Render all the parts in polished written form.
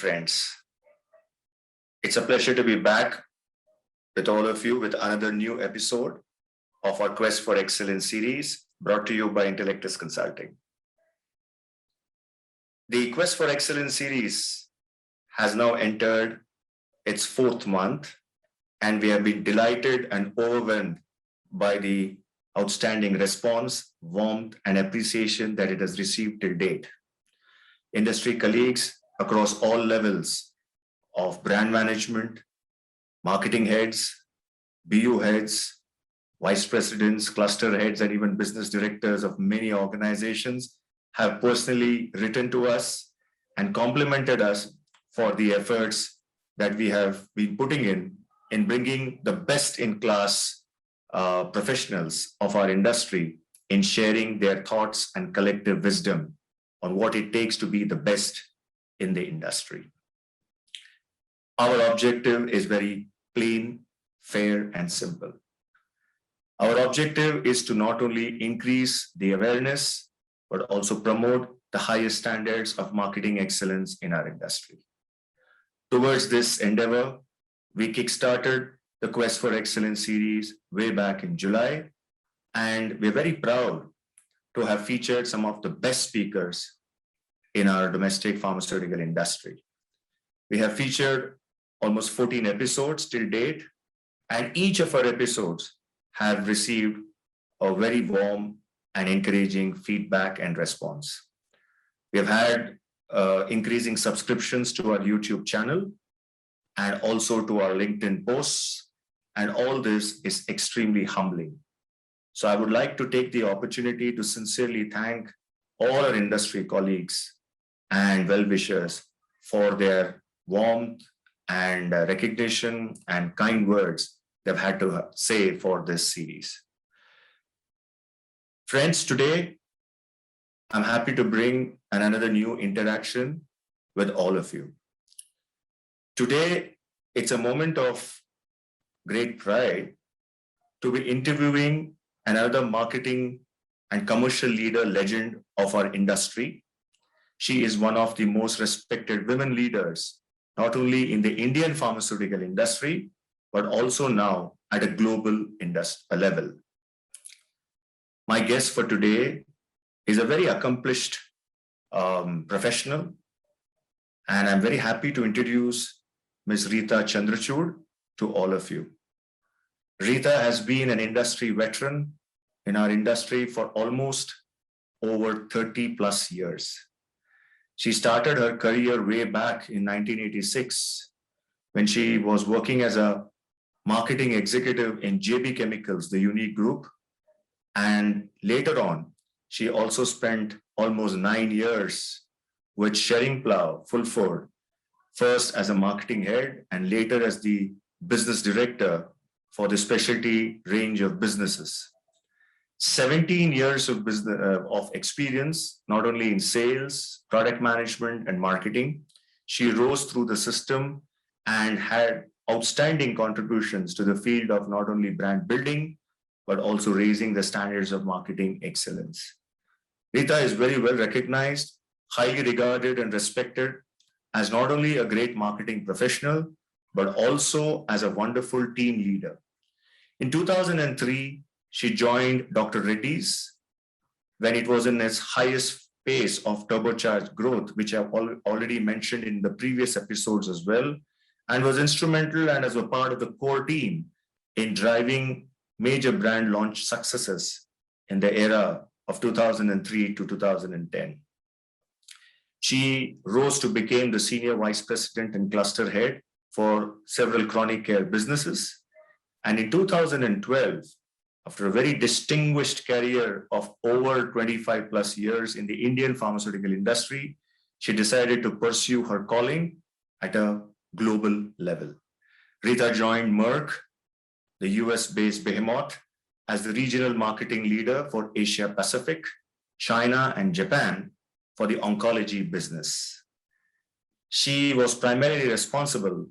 friends. It's a pleasure to be back with all of you with another new episode of our Quest for Excellence series brought to you by Intellectus Consulting. The Quest for Excellence series has now entered its fourth month, and we have been delighted and overwhelmed by the outstanding response, warmth, and appreciation that it has received till date. Industry colleagues across all levels of brand management, marketing heads, BU heads, vice presidents, cluster heads, and even business directors of many organizations have personally written to us and complimented us for the efforts that we have been putting in bringing the best in class professionals of our industry in sharing their thoughts and collective wisdom on what it takes to be the best in the industry. Our objective is very plain, fair, and simple. Our objective is to not only increase the awareness, but also promote the highest standards of marketing excellence in our industry. Towards this endeavor, we kickstarted the Quest for Excellence series way back in July, and we're very proud to have featured some of the best speakers in our domestic pharmaceutical industry. We have featured almost 14 episodes till date, and each of our episodes have received a very warm and encouraging feedback and response. We have had increasing subscriptions to our YouTube channel and also to our LinkedIn posts, and all this is extremely humbling. So I would like to take the opportunity to sincerely thank all our industry colleagues and well-wishers for their warmth and recognition and kind words they've had to say for this series. Friends, today, I'm happy to bring another new interaction with all of you. Today, it's a moment of great pride to be interviewing another marketing and commercial leader legend of our industry. She is one of the most respected women leaders, not only in the Indian pharmaceutical industry, but also now at a global level. My guest for today is a very accomplished professional, and I'm very happy to introduce Ms. Rita Chandrachud to all of you. Rita has been an industry veteran in our industry for almost over 30 plus years. She started her career way back in 1986 when she was working as a marketing executive in JB Chemicals, the Unique Group. And later on, she also spent almost 9 years with Schering-Plough, Fulford, first as a marketing head and later as the business director for the specialty range of businesses. 17 years of experience, not only in sales, product management, and marketing. She rose through the system and had outstanding contributions to the field of not only brand building, but also raising the standards of marketing excellence. Rita is very well recognized, highly regarded and respected as not only a great marketing professional, but also as a wonderful team leader. In 2003, she joined Dr. Reddy's when it was in its highest pace of turbocharged growth, which I've already mentioned in the previous episodes as well, and was instrumental and as a part of the core team in driving major brand launch successes in the era of 2003 to 2010. She rose to become the senior vice president and cluster head for several chronic care businesses. And in 2012, after a very distinguished career of over 25 plus years in the Indian pharmaceutical industry, she decided to pursue her calling at a global level. Rita joined Merck, the US-based behemoth, as the regional marketing leader for Asia Pacific, China, and Japan for the oncology business. She was primarily responsible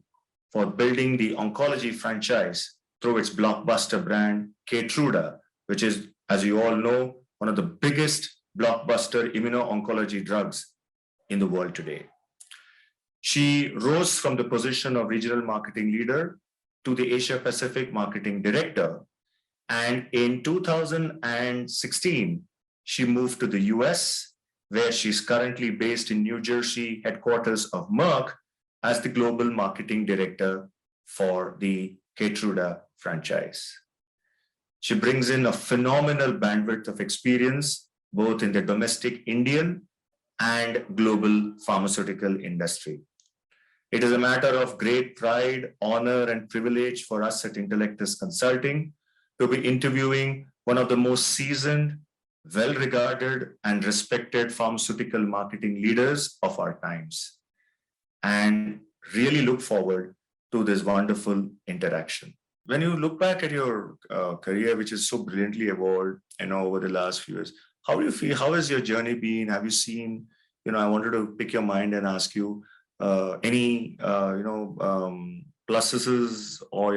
for building the oncology franchise through its blockbuster brand, Keytruda, which is, as you all know, one of the biggest blockbuster immuno-oncology drugs in the world today. She rose from the position of regional marketing leader to the Asia Pacific marketing director. And in 2016, she moved to the US, where she's currently based in New Jersey, headquarters of Merck, as the global marketing director for the Keytruda franchise. She brings in a phenomenal bandwidth of experience, both in the domestic Indian and global pharmaceutical industry. It is a matter of great pride, honor, and privilege for us at Intellectus Consulting to be interviewing one of the most seasoned, well-regarded, and respected pharmaceutical marketing leaders of our times, and really look forward to this wonderful interaction. When you look back at your career, which is so brilliantly evolved, over the last few years, how do you feel? How has your journey been? Have you seen? I wanted to pick your mind and ask you any pluses or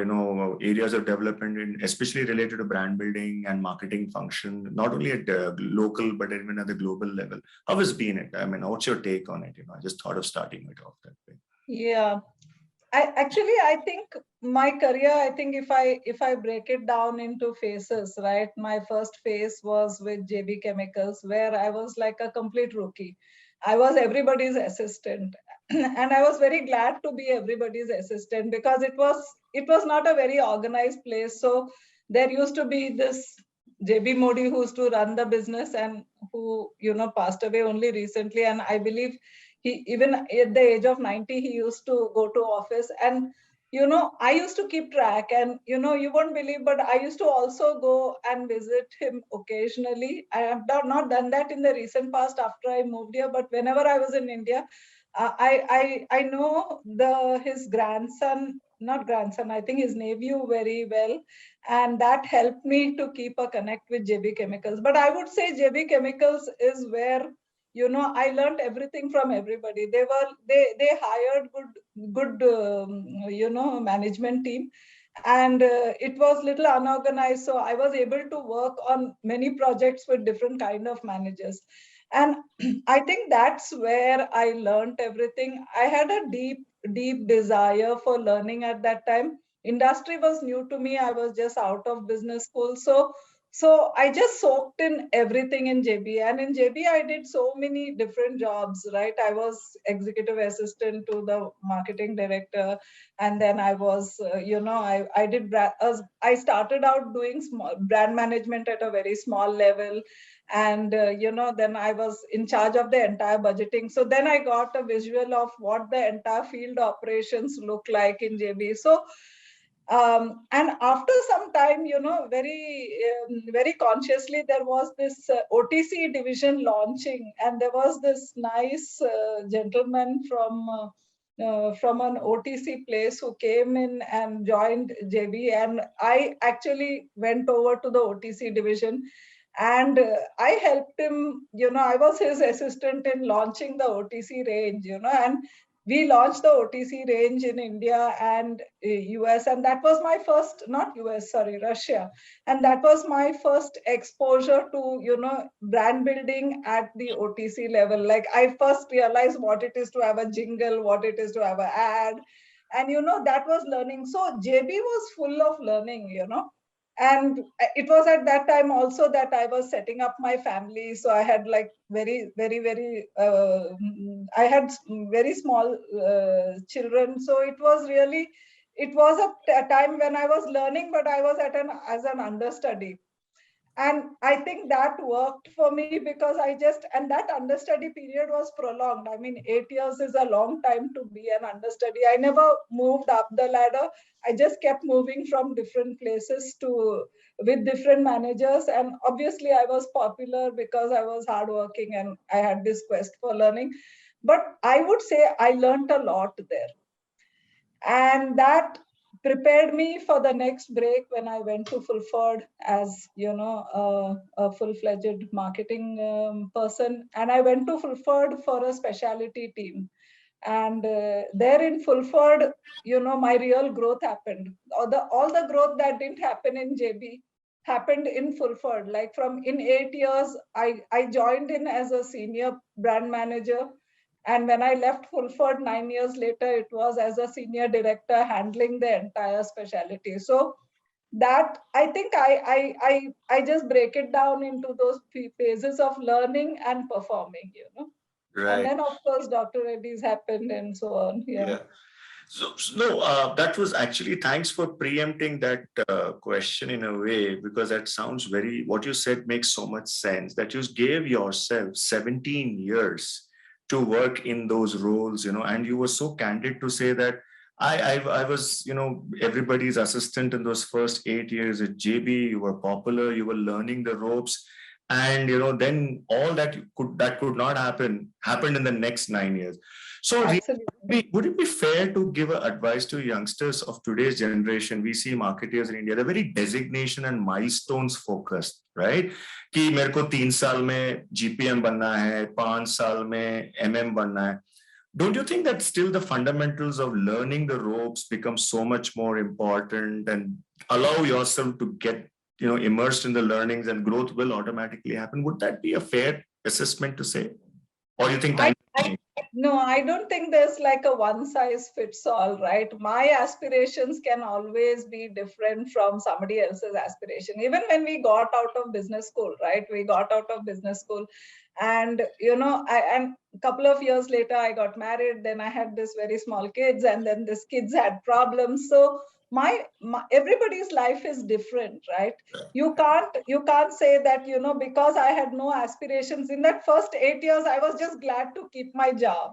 areas of development, especially related to brand building and marketing function, not only at the local but even at the global level. How has been it? I mean, what's your take on it? I just thought of starting it off that way. Yeah. I think my career, if I break it down into phases, right? My first phase was with JB Chemicals, where I was like a complete rookie. I was everybody's assistant. And I was very glad to be everybody's assistant because it was not a very organized place. So there used to be this JB Modi who used to run the business and who, passed away only recently. And I believe he, even at the age of 90, he used to go to office. And I used to keep track, and you won't believe, but I used to also go and visit him occasionally. I have not done that in the recent past after I moved here, but whenever I was in India, I know his grandson, not grandson, I think his nephew very well, and that helped me to keep a connect with JB Chemicals. But I would say JB Chemicals is where I learned everything from everybody. They hired good management team, and it was little unorganized, so I was able to work on many projects with different kind of managers. And I think that's where I learned everything. I had a deep desire for learning at that time. Industry was new to me. I was just out of business school, so I just soaked in everything in JB. And in JB, I did so many different jobs, right? I was executive assistant to the marketing director. And then I was, I started out doing small brand management at a very small level. And, then I was in charge of the entire budgeting. So then I got a visual of what the entire field operations look like in JB. So, and after some time, very consciously, there was this OTC division launching, and there was this nice gentleman from an OTC place who came in and joined JB, and I actually went over to the OTC division, and I helped him. I was his assistant in launching the OTC range. And we launched the OTC range in India and US, and that was my first, not US, sorry, Russia. And that was my first exposure to, brand building at the OTC level. Like I first realized what it is to have a jingle, what it is to have an ad. And, that was learning. So JB was full of learning. And it was at that time also that I was setting up my family. So I had like I had very small children. So it was a time when I was learning, but I was as an understudy. And I think that worked for me because and that understudy period was prolonged. I mean, 8 years is a long time to be an understudy. I never moved up the ladder. I just kept moving from different places with different managers. And obviously I was popular because I was hardworking and I had this quest for learning. But I would say I learned a lot there. And that prepared me for the next break when I went to Fulford as, a full-fledged marketing person. And I went to Fulford for a specialty team. And there in Fulford, my real growth happened. All the growth that didn't happen in JB happened in Fulford. Like in 8 years, I joined in as a senior brand manager. And when I left Fulford 9 years later, it was as a senior director handling the entire specialty. So that I think I just break it down into those phases of learning and performing, And Right. then of course Dr. Reddy's happened and so on. Yeah. So no, that was actually, thanks for preempting that question in a way, because that sounds very, what you said makes so much sense, that you gave yourself 17 years to work in those roles, and you were so candid to say that I was, everybody's assistant in those first 8 years at JB. You were popular, you were learning the ropes, and then all that could not happen happened in the next 9 years. So Absolutely. would it be fair to give advice to youngsters of today's generation? We see marketers in India, they're very designation and milestones focused, right? कि मेरे को 3 साल में GPM बनना है, 5 साल में MM बनना है. Don't you think that still the fundamentals of learning the ropes become so much more important, and allow yourself to get immersed in the learnings, and growth will automatically happen? Would that be a fair assessment to say? Or you think time? No, I don't think there's like a one size fits all, right? My aspirations can always be different from somebody else's aspiration. Even when we got out of business school, right? We got out of business school, and and a couple of years later, I got married. Then I had this very small kids, and then this kids had problems. So my everybody's life is different, right? You can't say that because I had no aspirations in that first 8 years, I was just glad to keep my job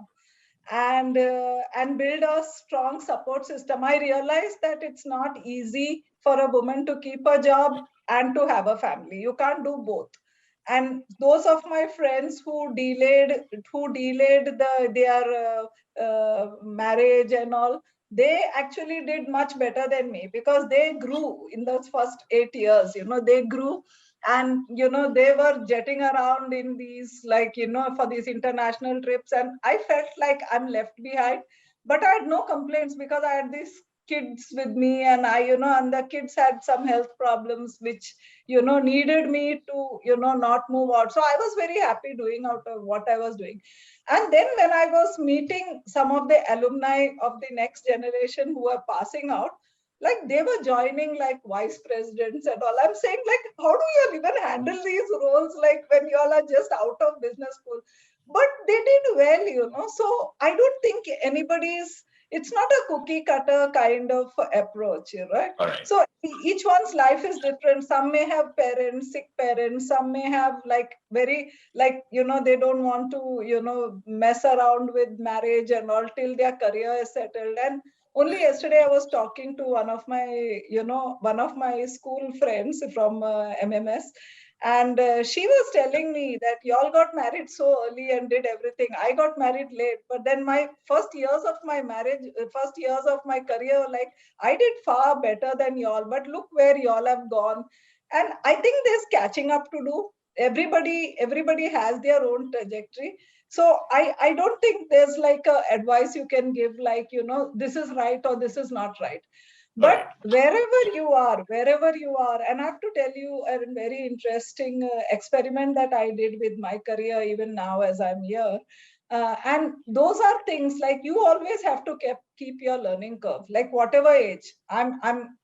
and build a strong support system. I realized that it's not easy for a woman to keep a job and to have a family. You can't do both. And those of my friends who delayed their marriage and all, they actually did much better than me because they grew in those first 8 years. They grew, and they were jetting around in these, like, for these international trips, and I felt like I'm left behind. But I had no complaints because I had these kids with me, and and the kids had some health problems which needed me to not move out. So I was very happy doing out of what I was doing. And then when I was meeting some of the alumni of the next generation who were passing out, like they were joining like vice presidents and all. I'm saying, like, how do you even handle these roles, like when you all are just out of business school? But they did well. So I don't think anybody's, it's not a cookie cutter kind of approach, right? All right. So each one's life is different. Some may have parents, sick parents, some may have like very, like, they don't want to mess around with marriage and all till their career is settled. And only yesterday I was talking to one of my school friends from MMS, and she was telling me that y'all got married so early and did everything. I got married late, but then my first years of my marriage, first years of my career, like, I did far better than y'all, but look where y'all have gone. And I think there's catching up to do. Everybody has their own trajectory. So I don't think there's like a advice you can give, like, this is right or this is not right. But wherever you are, and I have to tell you a very interesting experiment that I did with my career, even now as I'm here. And those are things like you always have to keep your learning curve, like whatever age. I'm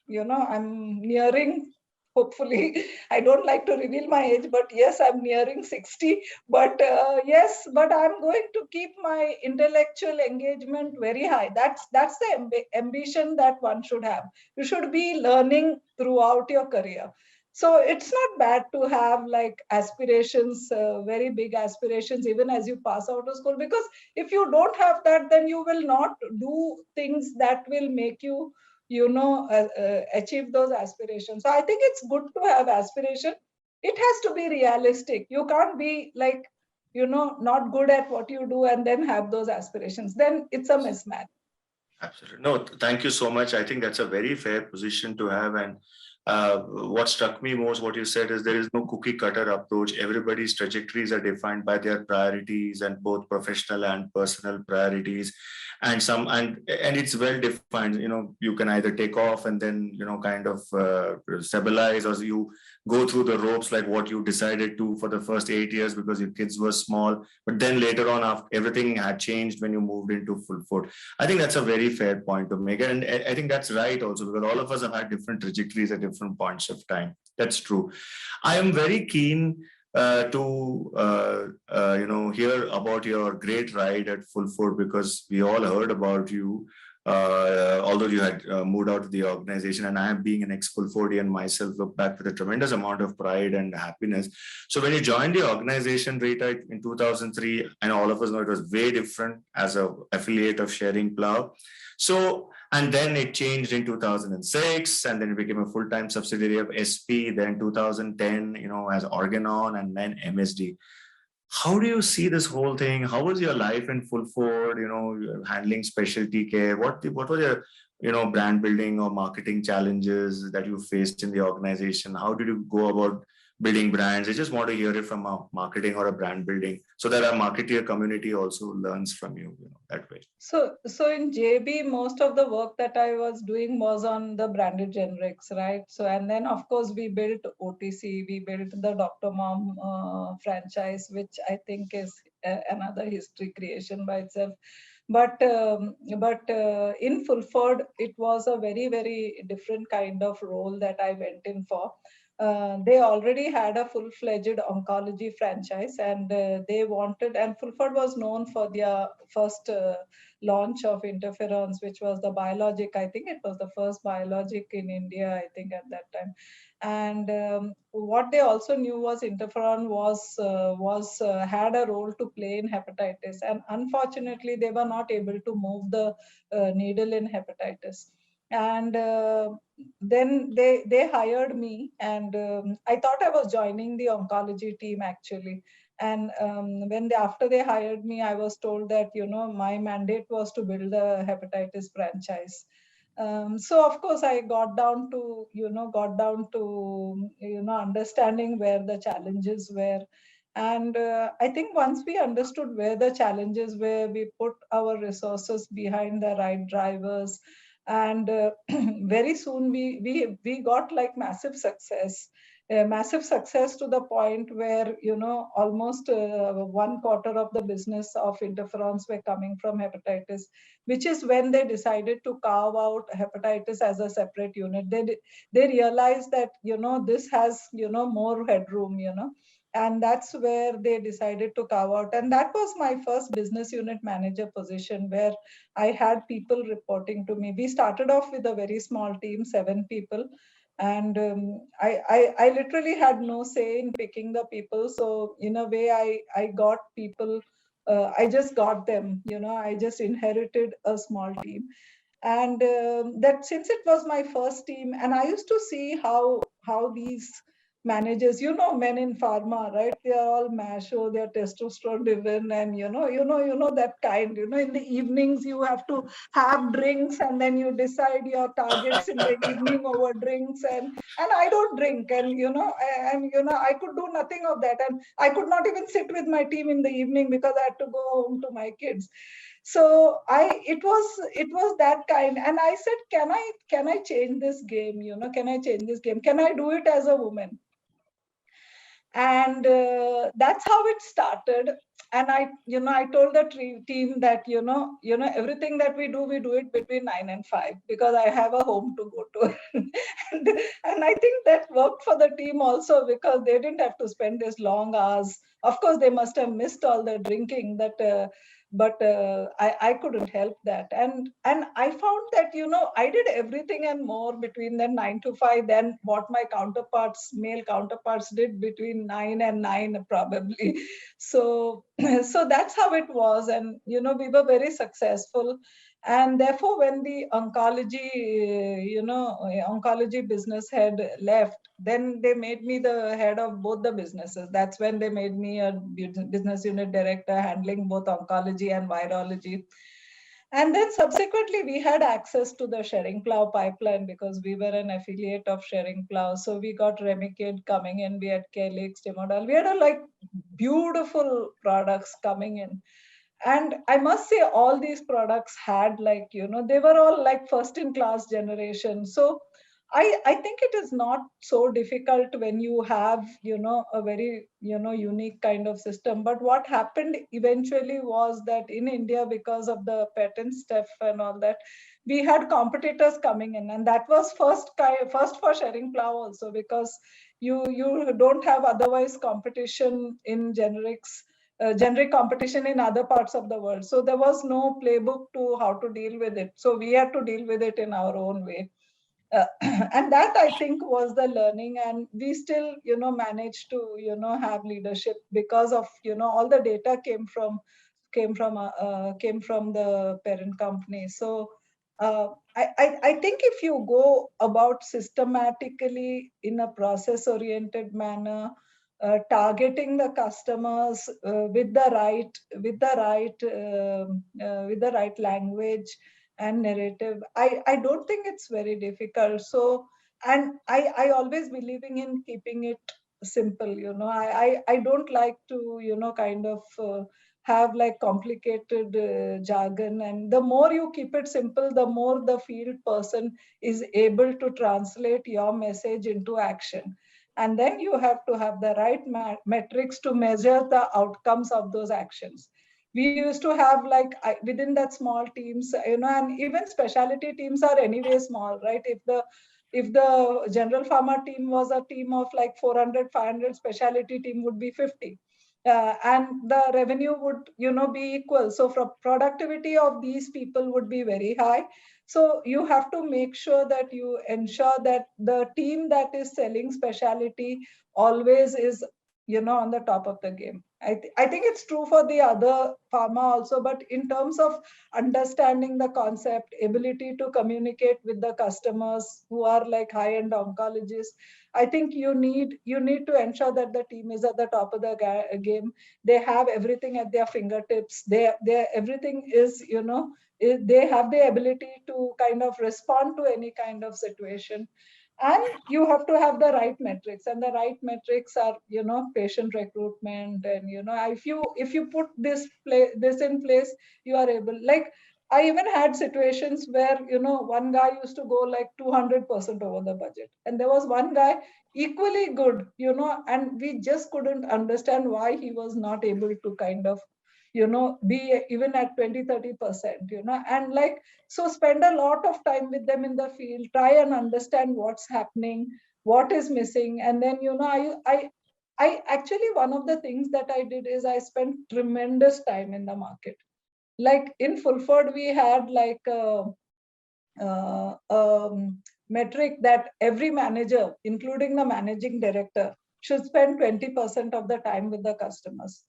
nearing, hopefully, I don't like to reveal my age, but yes, I'm nearing 60. But yes, but I'm going to keep my intellectual engagement very high. That's the ambition that one should have. You should be learning throughout your career. So it's not bad to have like aspirations, very big aspirations, even as you pass out of school, because if you don't have that, then you will not do things that will make you achieve those aspirations. So I think it's good to have aspiration. It has to be realistic. You can't be like not good at what you do and then have those aspirations. Then it's a mismatch. Absolutely. No, thank you so much. I think that's a very fair position to have. And what struck me most, what you said, is there is no cookie cutter approach. Everybody's trajectories are defined by their priorities, and both professional and personal priorities. And it's well defined. You can either take off and then kind of stabilize, or you go through the ropes like what you decided to for the first 8 years because your kids were small. But then later on, after everything had changed when you moved into full foot. I think that's a very fair point to make, and I think that's right also, because all of us have had different trajectories at different points of time. That's true. I am very keen to hear about your great ride at Full Foot, because we all heard about you, although you had moved out of the organization. And I, being an ex-Full Fordian myself, look back with a tremendous amount of pride and happiness. So when you joined the organization, Rita, in 2003, and all of us know it was way different as a affiliate of Sharing Plough. So, and then it changed in 2006, and then it became a full-time subsidiary of SP. Then 2010, as Organon, and then MSD. How do you see this whole thing? How was your life in Full Ford? Handling specialty care. What were your brand building or marketing challenges that you faced in the organization? How did you go about building brands? I just want to hear it from a marketing or a brand building, so that our marketeer community also learns from you, that way. So in JB, most of the work that I was doing was on the branded generics, right? So, and then of course we built OTC, we built the Dr. Mom franchise, which I think is another history creation by itself. But in Fulford, it was a very, very different kind of role that I went in for. They already had a full-fledged oncology franchise, and they wanted, and Fulford was known for their first launch of interferons, which was the biologic. I think it was the first biologic in India, I think, at that time. And what they also knew was interferon was had a role to play in hepatitis, and unfortunately they were not able to move the needle in hepatitis. And then they hired me, and I thought I was joining the oncology team actually. And after they hired me, I was told that my mandate was to build a hepatitis franchise. So of course I got down to understanding where the challenges were. And I think once we understood where the challenges were, we put our resources behind the right drivers, and very soon we got like massive success. Massive success to the point where almost 1/4 of the business of interferons were coming from hepatitis, which is when they decided to carve out hepatitis as a separate unit. They realized that this has more headroom, and that's where they decided to carve out. And that was my first business unit manager position, where I had people reporting to me. We started off with a very small team, 7 people. And I literally had no say in picking the people. So in a way, I got people, I just got them, I just inherited a small team. And that since it was my first team, and I used to see how these managers, men in pharma, right? They are all macho, they are testosterone driven, and that kind. In the evenings you have to have drinks, and then you decide your targets in the evening over drinks. And I don't drink, and I could do nothing of that, and I could not even sit with my team in the evening because I had to go home to my kids. So it was that kind. And I said, can I change this game? Can I change this game? Can I do it as a woman? And that's how it started. And I told the team that everything that we do it between 9 and 5, because I have a home to go to. and I think that worked for the team also, because they didn't have to spend these long hours. Of course they must have missed all the drinking, but I couldn't help that. And I found that I did everything and more between the 9 to 5 than what my male counterparts did between 9 and 9 probably. So so that's how it was. And we were very successful. And therefore, when the oncology business head left, then they made me the head of both the businesses. That's when they made me a business unit director handling both oncology and virology. And then subsequently, we had access to the Schering-Plough pipeline because we were an affiliate of Schering-Plough. So we got Remicade coming in, we had Calyx, Timodal. We had like beautiful products coming in. And I must say, all these products had like, they were all like first in class generation. So I think it is not so difficult when you have, a very, unique kind of system. But what happened eventually was that in India, because of the patent stuff and all that, we had competitors coming in. And that was first for Schering-Plough also, because you don't have otherwise competition in generic competition in other parts of the world. So there was no playbook to how to deal with it. So we had to deal with it in our own way. And that I think was the learning, and we still managed to have leadership because of all the data came from the parent company. So I think if you go about systematically in a process oriented manner, targeting the customers with the right language and narrative, I don't think it's very difficult. So, and I always believing in keeping it simple. I don't like to kind of have like complicated jargon. And the more you keep it simple, the more the field person is able to translate your message into action. And then you have to have the right metrics to measure the outcomes of those actions. We used to have like within that small teams, and even specialty teams are anyway small, right? If the general pharma team was a team of like 400 500, specialty team would be 50, and the revenue would be equal. So productivity of these people would be very high. So you have to make sure that you ensure that the team that is selling specialty always is on the top of the game. I think it's true for the other pharma also, but in terms of understanding the concept, ability to communicate with the customers who are like high-end oncologists, I think you need to ensure that the team is at the top of the game. They have everything at their fingertips. Everything is they have the ability to kind of respond to any kind of situation. And you have to have the right metrics, and the right metrics are patient recruitment. And if you put this in place, you are able, like, I even had situations where one guy used to go like 200% over the budget, and there was one guy equally good, and we just couldn't understand why he was not able to kind of be even at 20-30%, and like, so spend a lot of time with them in the field, try and understand what's happening, what is missing. And then I actually, one of the things that I did is I spent tremendous time in the market. Like in Fulford, we had like metric that every manager, including the managing director, should spend 20% of the time with the customers.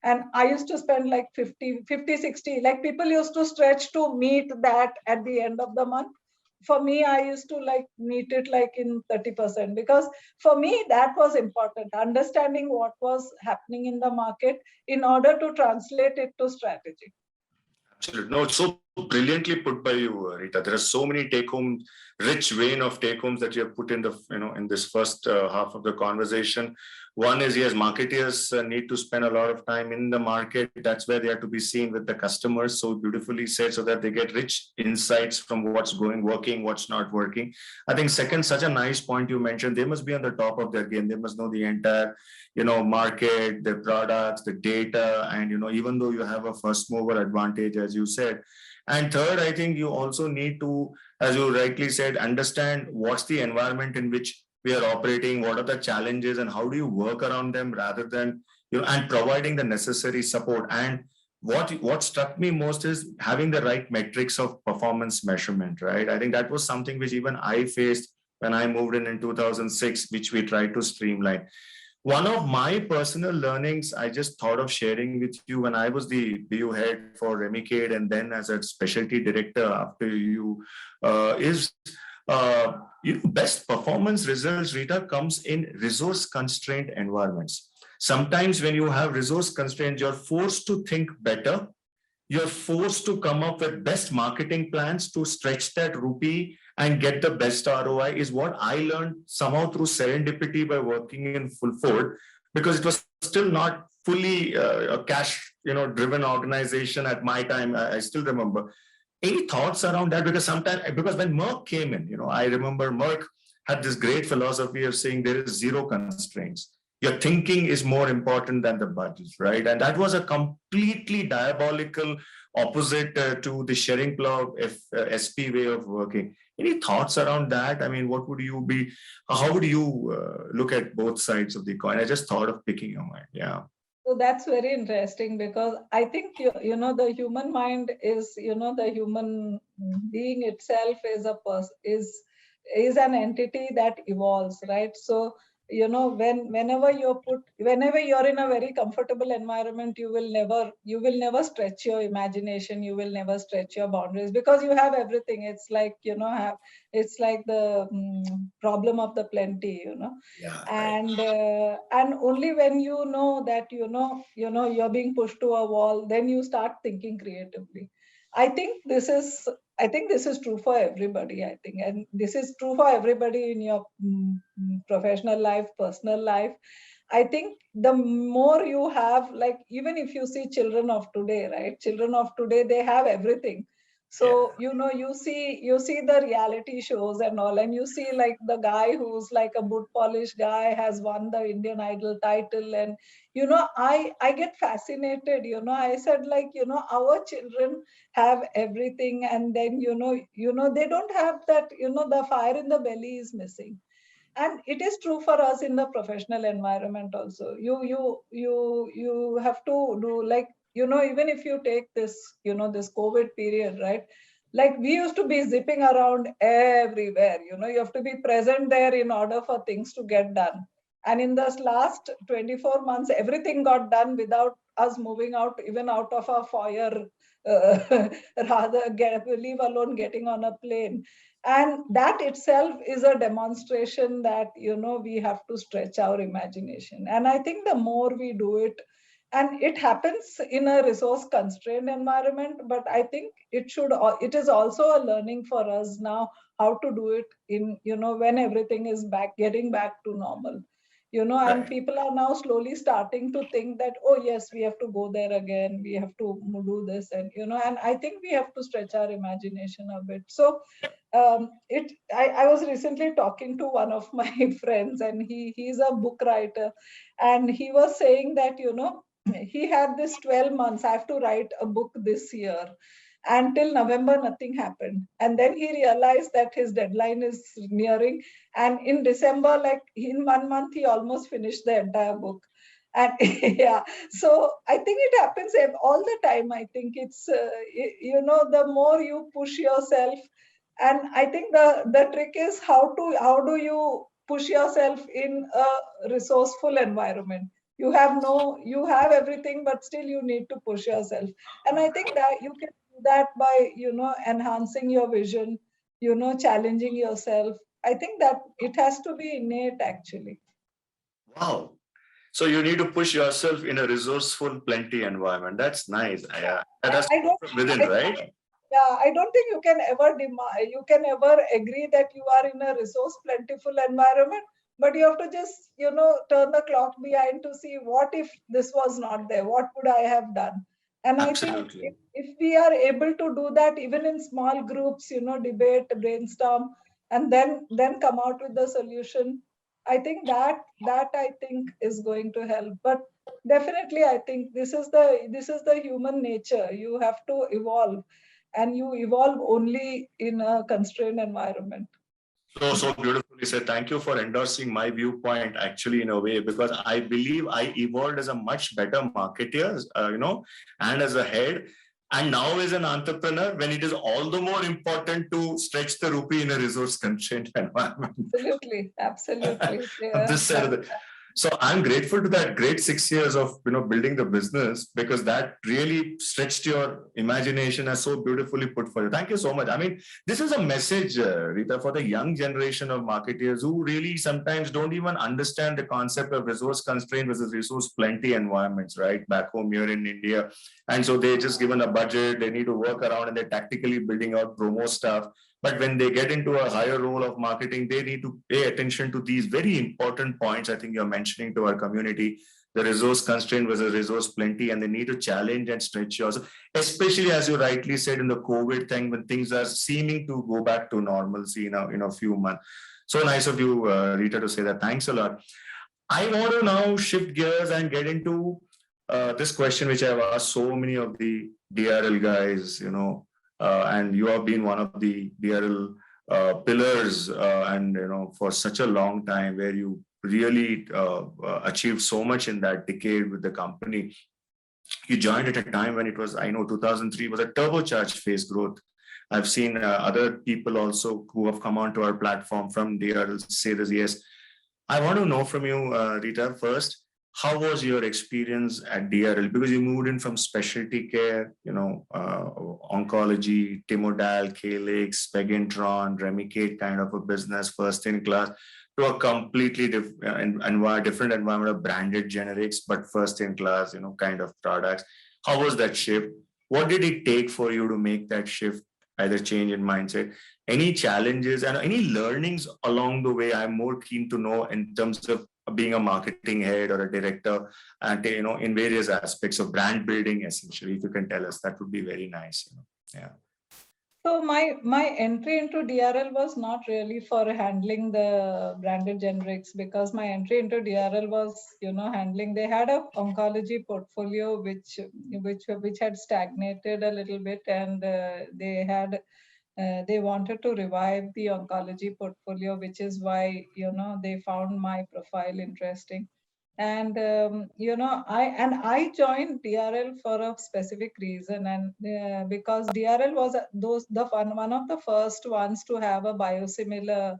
And I used to spend like 50 60, like people used to stretch to meet that at the end of the month. For me, I used to like meet it like in 30%, because for me that was important, understanding what was happening in the market in order to translate it to strategy. Absolutely. No, it's so brilliantly put by you, Rita. There are so many take-home, rich vein of take-homes that you have put in the, in this first half of the conversation. One is, yes, marketeers need to spend a lot of time in the market. That's where they have to be seen with the customers. So beautifully said, so that they get rich insights from what's working, what's not working. I think second, such a nice point you mentioned. They must be on the top of their game. They must know the entire market, the products, the data, and even though you have a first mover advantage, as you said. And third, I think you also need to, as you rightly said, understand what's the environment in which we are operating, what are the challenges, and how do you work around them, rather than and providing the necessary support. And what struck me most is having the right metrics of performance measurement, right? I think that was something which even I faced when I moved in 2006, which we tried to streamline. One of my personal learnings I just thought of sharing with you when I was the BU head for Remicade, and then as a specialty director after you, is best performance results, Rita, comes in resource constrained environments. Sometimes when you have resource constraints, you're forced to think better you're forced to come up with best marketing plans to stretch that rupee and get the best ROI is what I learned somehow through serendipity by working in Fulford, because it was still not fully a cash, driven organization at my time. I still remember. Any thoughts around that? Because sometimes, because when Merck came in, I remember Merck had this great philosophy of saying there is zero constraints. Your thinking is more important than the budget, right? And that was a completely diabolical opposite to the sharing plow SP way of working. Any thoughts around that? I mean, what would you be? How would you look at both sides of the coin? I just thought of picking your mind. Yeah. So that's very interesting, because I think the human mind is, the human being itself is a person, is an entity that evolves, right? So whenever you're in a very comfortable environment, you will never stretch your imagination, you will never stretch your boundaries, because you have everything. It's like it's like the problem of the plenty. Yeah. Right. And only when you know that you're being pushed to a wall, then you start thinking creatively. i think this is this is true for everybody, I think, and this is true for everybody in your professional life, personal life. I think the more you have, like, even if you see children of today, right? Children of today, they have everything. So you see the reality shows and all, and you see like the guy who's like a boot polish guy has won the Indian Idol title, and I get fascinated. I said, like, our children have everything, and then they don't have that. The fire in the belly is missing. And it is true for us in the professional environment also. You have to do, like, even if you take this this COVID period, right? Like, we used to be zipping around everywhere. You have to be present there in order for things to get done. And in this last 24 months, everything got done without us moving out, even out of our foyer, leave alone getting on a plane. And that itself is a demonstration that we have to stretch our imagination. And I think the more we do it, and it happens in a resource constrained environment, but I think it is also a learning for us now, how to do it in when everything is getting back to normal. And Right. people are now slowly starting to think that, oh yes, we have to go there again, we have to do this, and and I think we have to stretch our imagination a bit. So I was recently talking to one of my friends, and he's a book writer, and he was saying that he had this 12 months, I have to write a book this year. Until November, nothing happened. And then he realized that his deadline is nearing. And in December, like in 1 month, he almost finished the entire book. And yeah, so I think it happens all the time. I think it's, the more you push yourself, and I think the trick is how do you push yourself in a resourceful environment. You have everything, but still you need to push yourself. And I think that you can do that by enhancing your vision, challenging yourself. I think that it has to be innate, actually. Wow. So you need to push yourself in a resourceful, plenty environment. That's nice. Yeah. That's I don't within, right? Yeah, I don't think you can ever agree that you are in a resource plentiful environment, but you have to just turn the clock behind to see, what if this was not there, what would I have done. And I think Absolutely. if we are able to do that, even in small groups, debate, brainstorm, and then come out with the solution, I think that I think is going to help. But definitely, I think this is the human nature. You have to evolve, and you evolve only in a constrained environment. So beautifully said. Thank you for endorsing my viewpoint, actually, in a way, because I believe I evolved as a much better marketer, and as a head. And now, as an entrepreneur, when it is all the more important to stretch the rupee in a resource constrained environment. Absolutely, absolutely. On Yeah, this side of the So I'm grateful to that great 6 years of building the business, because that really stretched your imagination as so beautifully put for you. Thank you so much. I mean, this is a message, Rita, for the young generation of marketeers who really sometimes don't even understand the concept of resource constraint versus resource plenty environments, right? Back home here in India. And so they just given a budget, they need to work around, and they're tactically building out promo stuff. But when they get into a higher role of marketing, they need to pay attention to these very important points I think you're mentioning to our community: the resource constraint versus resource plenty, and they need to challenge and stretch yourself, especially as you rightly said in the COVID thing, when things are seeming to go back to normalcy in a few months. So nice of you, Rita, to say that. Thanks a lot. I want to now shift gears and get into this question, which I've asked so many of the DRL guys, and you have been one of the DRL pillars, and for such a long time, where you really achieved so much in that decade with the company. You joined at a time when it was, I know, 2003 was a turbocharged phase growth. I've seen other people also who have come onto our platform from DRL say this. Yes, I want to know from you, Rita, first, how was your experience at DRL? Because you moved in from specialty care, oncology, Timodal, Calyx, Pegintron, Remicade kind of a business, first in class, to a completely different environment of branded generics, but first in class, kind of products. How was that shift? What did it take for you to make that shift, either change in mindset? Any challenges and any learnings along the way? I'm more keen to know in terms of being a marketing head or a director, and in various aspects of brand building. Essentially, if you can tell us, that would be very nice. Yeah. So my entry into DRL was not really for handling the branded generics, because my entry into DRL was, handling. They had a oncology portfolio which had stagnated a little bit, and they wanted to revive the oncology portfolio, which is why they found my profile interesting. And I joined DRL for a specific reason, and because DRL was one of the first ones to have a biosimilar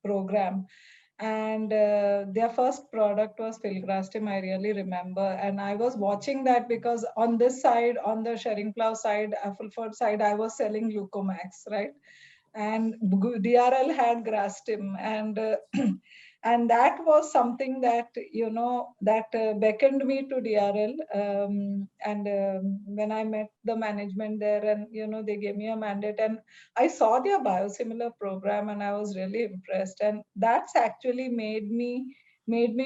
program. And their first product was filgrastim, I really remember. And I was watching that because on this side, on the Schering-Plough side, Affleford side, I was selling Glucomax, right? And DRL had Grastim, and and that was something that beckoned me to DRL. And when I met the management there, and they gave me a mandate, and I saw their biosimilar program, and I was really impressed, and that's actually made me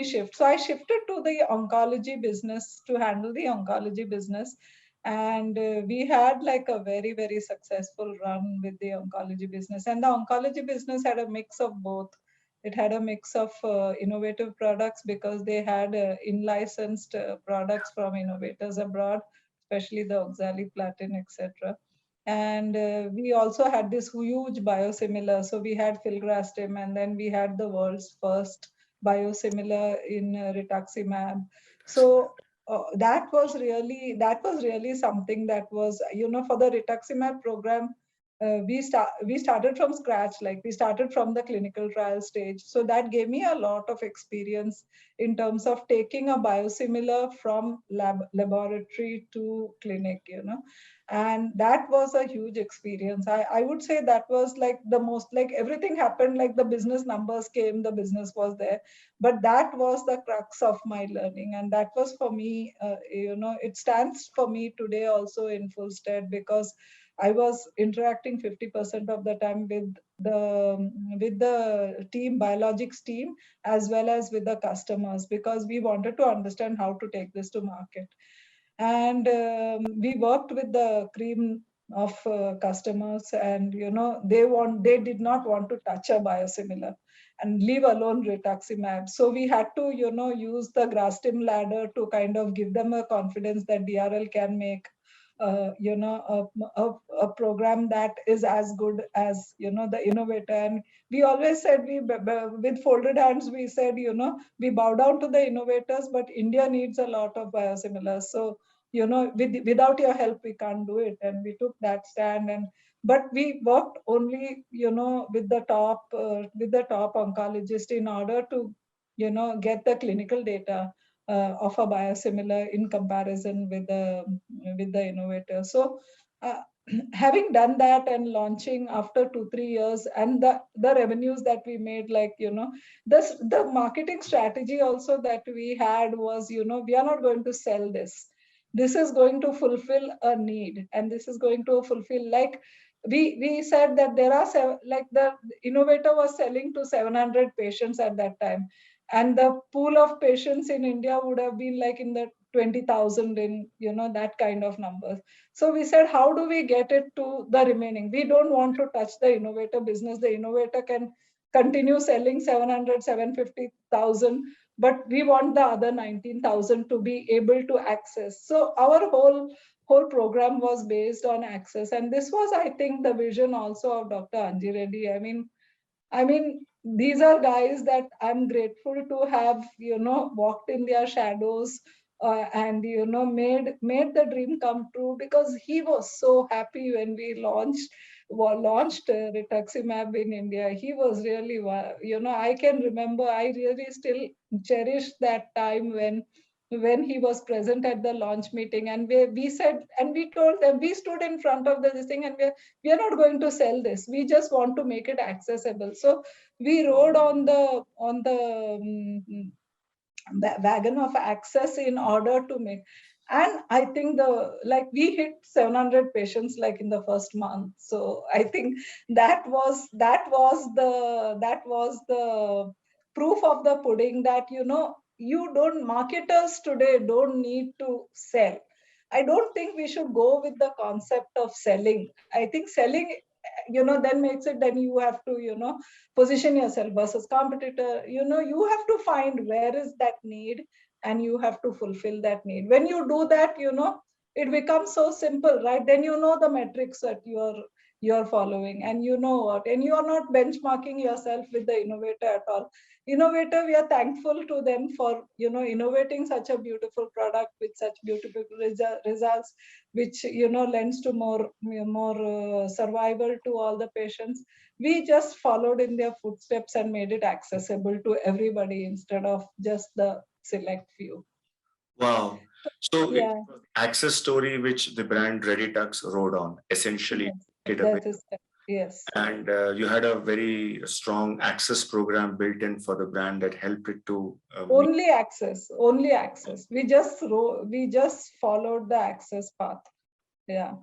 shift. So I shifted to the oncology business to handle the oncology business. And we had like a very, very successful run with the oncology business. And the oncology business had a mix of both. It had a mix of innovative products, because they had in-licensed products from innovators abroad, especially the oxaliplatin, etc. And we also had this huge biosimilar. So we had filgrastim, and then we had the world's first biosimilar in rituximab. So that was really something that was, for the rituximab program. We started from scratch, like we started from the clinical trial stage. So that gave me a lot of experience in terms of taking a biosimilar from laboratory to clinic, and that was a huge experience. I would say that was like the most, like everything happened, like the business numbers came, the business was there, but that was the crux of my learning. And that was for me, it stands for me today also in full stead, because I was interacting 50% of the time with the team, biologics team, as well as with the customers, because we wanted to understand how to take this to market. And we worked with the cream of customers, and they did not want to touch a biosimilar and leave alone rituximab. So we had to use the Grastim ladder to kind of give them a confidence that DRL can make a program that is as good as the innovator. And we always said, with folded hands, we said, we bow down to the innovators, but India needs a lot of biosimilars. So without your help, we can't do it. And we took that stand. And but we worked only, with the top oncologist in order to, get the clinical data of a biosimilar in comparison with the innovator. So uh, having done that and launching after 2-3 years, and the revenues that we made, like, the marketing strategy also that we had was, we are not going to sell this. This is going to fulfill a need, and this is going to fulfill, like, we said that there are like, the innovator was selling to 700 patients at that time, and the pool of patients in India would have been like in the 20,000, in, that kind of numbers. So we said, how do we get it to the remaining? We don't want to touch the innovator business. The innovator can continue selling 700, 750,000, but we want the other 19,000 to be able to access. So our whole program was based on access. And this was, I think, the vision also of Dr. Anji Reddy. I mean, these are guys that I'm grateful to have, walked in their shadows, and, made the dream come true, because he was so happy when we launched rituximab in India. He was really, I can remember, I really still cherish that time when he was present at the launch meeting, and we said, and we told them, we stood in front of this thing, and we are not going to sell this. We just want to make it accessible. So we rode on the wagon of access in order to make. And I think we hit 700 patients like in the first month. So I think that was the proof of the pudding, that, you don't marketers today don't need to sell. I don't think we should go with the concept of selling. I think selling, then makes it, then you have to, position yourself versus competitor. You have to find where is that need, and you have to fulfill that need. When you do that, it becomes so simple, right? Then you know the metrics that you're following, and you know what, and you are not benchmarking yourself with the innovator at all. Innovator, we are thankful to them for, innovating such a beautiful product with such beautiful results, which, lends to more survival to all the patients. We just followed in their footsteps and made it accessible to everybody instead of just the select few. Wow. So Yeah. it was the access story which the brand Reditux rode on, essentially. Yes. And you had a very strong access program built in for the brand that helped it to only access. We just followed the access path. Yeah.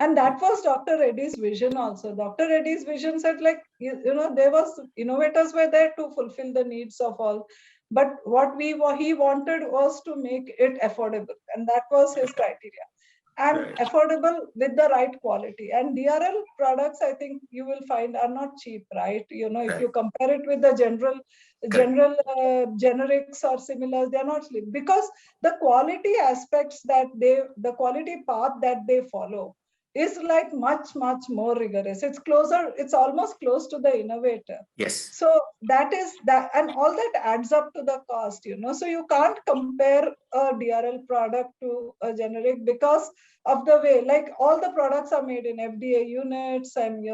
And that was Dr. Reddy's vision also. Dr. Reddy's vision said, like, innovators were there to fulfill the needs of all. But what he wanted was to make it affordable. And that was his criteria. And Right. affordable with the right quality. And DRL products, I think you will find, are not cheap, right? If you compare it with the generics or similars, they're not cheap, because the quality aspects the quality path that they follow is like much more rigorous. It's almost close to the innovator. Yes. So that is that, and all that adds up to the cost. So you can't compare a DRL product to a generic, because of the way, like, all the products are made in FDA units, and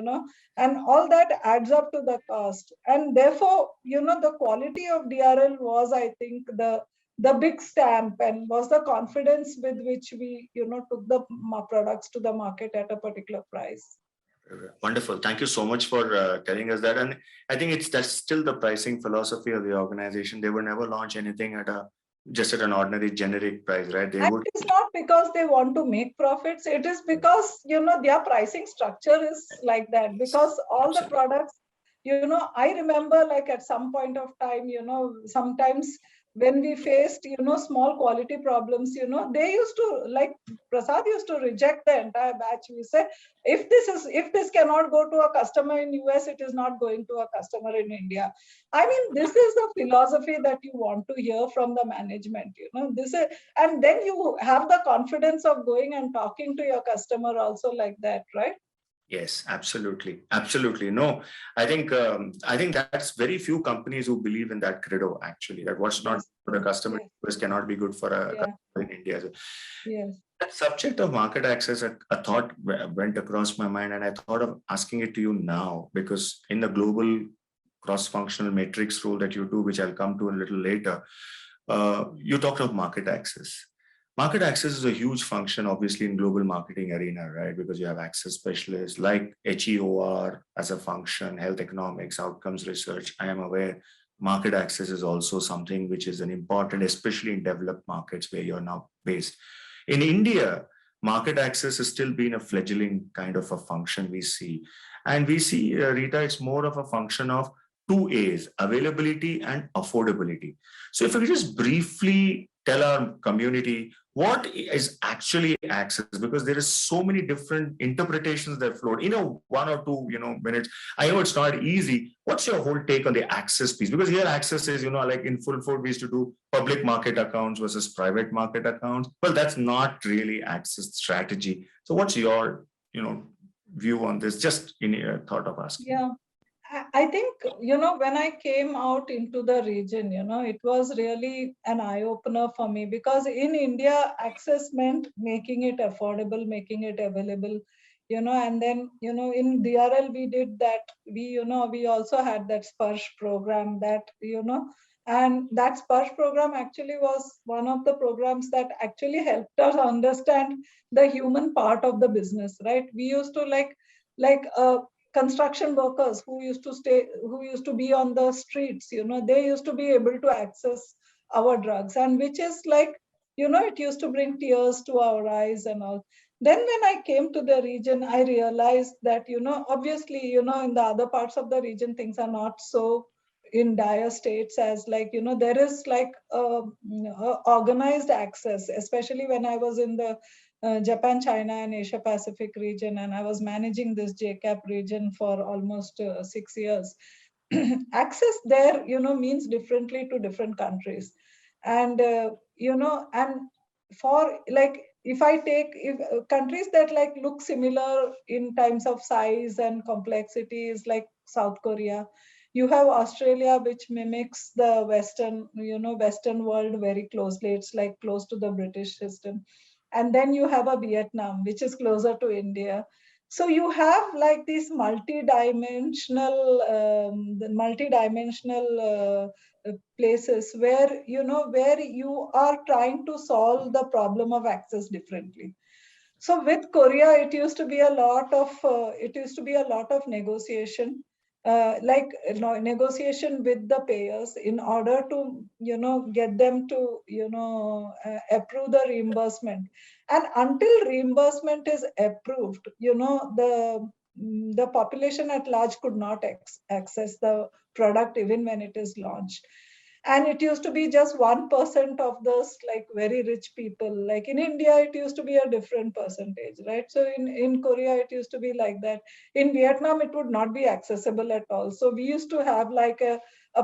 and all that adds up to the cost. And therefore, the quality of DRL was, I think, the big stamp, and was the confidence with which we, took the products to the market at a particular price. Wonderful. Thank you so much for telling us that. And I think that's still the pricing philosophy of the organization. They would never launch anything just at an ordinary generic price, right? It's not because they want to make profits. It is because, their pricing structure is like that, because all the products, I remember, like, at some point of time, sometimes when we faced, small quality problems, they used to, like, Prasad used to reject the entire batch. We say, if this cannot go to a customer in US, it is not going to a customer in India. I mean, this is the philosophy that you want to hear from the management. And then you have the confidence of going and talking to your customer also like that, right? Yes, absolutely. No, I think that's very few companies who believe in that credo, actually, that what's not for a customer in US cannot be good for a customer in India. Yes. That subject of market access, a thought went across my mind, and I thought of asking it to you now because in the global cross-functional matrix role that you do, which I'll come to a little later, you talked of market access. Market access is a huge function, obviously, in global marketing arena, right? Because you have access specialists like HEOR as a function, health economics, outcomes research. I am aware market access is also something which is an important, especially in developed markets where you're now based. In India, market access has still been a fledgling kind of a function we see. And we see, Rita, it's more of a function of two A's, availability and affordability. So if I could just briefly tell our community what is actually access, because there is so many different interpretations that float. One or two, minutes. I know it's not easy. What's your whole take on the access piece? Because here access is, like in Full Food, we used to do public market accounts versus private market accounts. Well, that's not really access strategy. So what's your, view on this? Just in your thought of asking. Yeah. I think, when I came out into the region, it was really an eye opener for me because in India, access meant making it affordable, making it available, and then, in DRL, we did that. We also had that Sparsh program that, and that Sparsh program actually was one of the programs that actually helped us understand the human part of the business, right? We used to like construction workers who used to be on the streets, they used to be able to access our drugs, and which is like, it used to bring tears to our eyes and all. Then when I came to the region, I realized that, obviously, in the other parts of the region, things are not so in dire states as like, there is like organized access, especially when I was in the Japan, China, and Asia Pacific region, and I was managing this JCAP region for almost 6 years. Access there, means differently to different countries, and and for like if I take countries that like look similar in terms of size and complexity is like South Korea. You have Australia, which mimics the Western world very closely. It's like close to the British system. And then you have a Vietnam, which is closer to India. So you have like these multi-dimensional places where you are trying to solve the problem of access differently. So with Korea, it used to be a lot of negotiation, negotiation with the payers in order to get them to approve the reimbursement. And until reimbursement is approved, the population at large could not access the product even when it is launched. And it used to be just 1% of those like very rich people. Like in India, it used to be a different percentage, right? So in Korea, it used to be like that. In Vietnam, it would not be accessible at all. So we used to have like a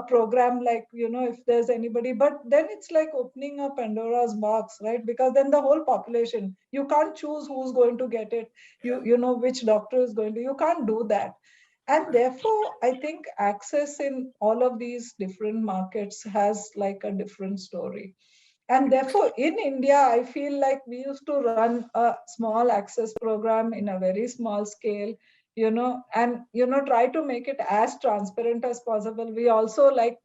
program like, if there's anybody, but then it's like opening a Pandora's box, right? Because then the whole population, you can't choose who's going to get it. You know which doctor is going to, you can't do that. And therefore, I think access in all of these different markets has like a different story. And therefore, in India, I feel like we used to run a small access program in a very small scale, and, try to make it as transparent as possible. We also like,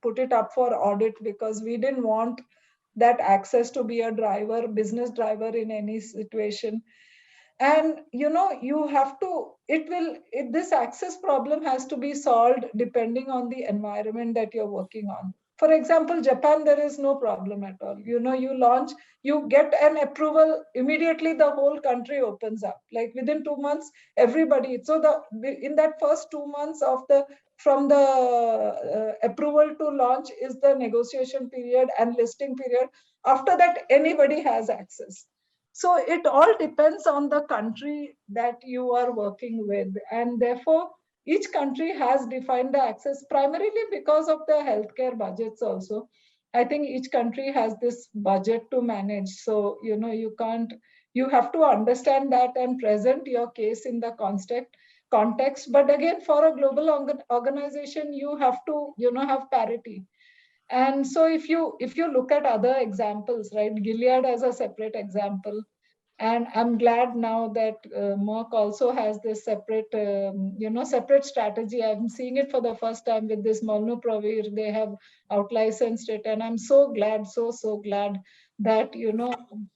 put it up for audit because we didn't want that access to be a business driver in any situation. And you have to this access problem has to be solved depending on the environment that you're working on. For example, Japan, there is no problem at all. You launch, you get an approval immediately, the whole country opens up like within 2 months, everybody. So in that first 2 months of the from the approval to launch is the negotiation period and listing period. After that, anybody has access. So it all depends on the country that you are working with. And therefore, each country has defined the access primarily because of the healthcare budgets also. I think each country has this budget to manage. So, you have to understand that and present your case in the context. But again, for a global organization, you have to, have parity. And so if you look at other examples, right, Gilead as a separate example, and I'm glad now that Merck also has this separate, separate strategy. I'm seeing it for the first time with this Molnupiravir. They have outlicensed it, and I'm so glad, so glad that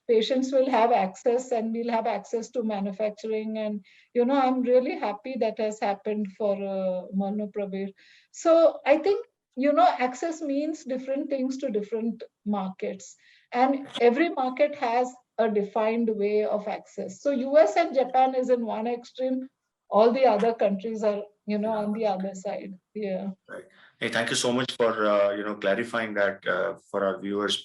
patients will have access and we'll have access to manufacturing. And I'm really happy that has happened for Molnupiravir. So I think access means different things to different markets, and every market has a defined way of access. So US and Japan is in one extreme, all the other countries are on the other side. Yeah. Right. Hey, thank you so much for clarifying that for our viewers,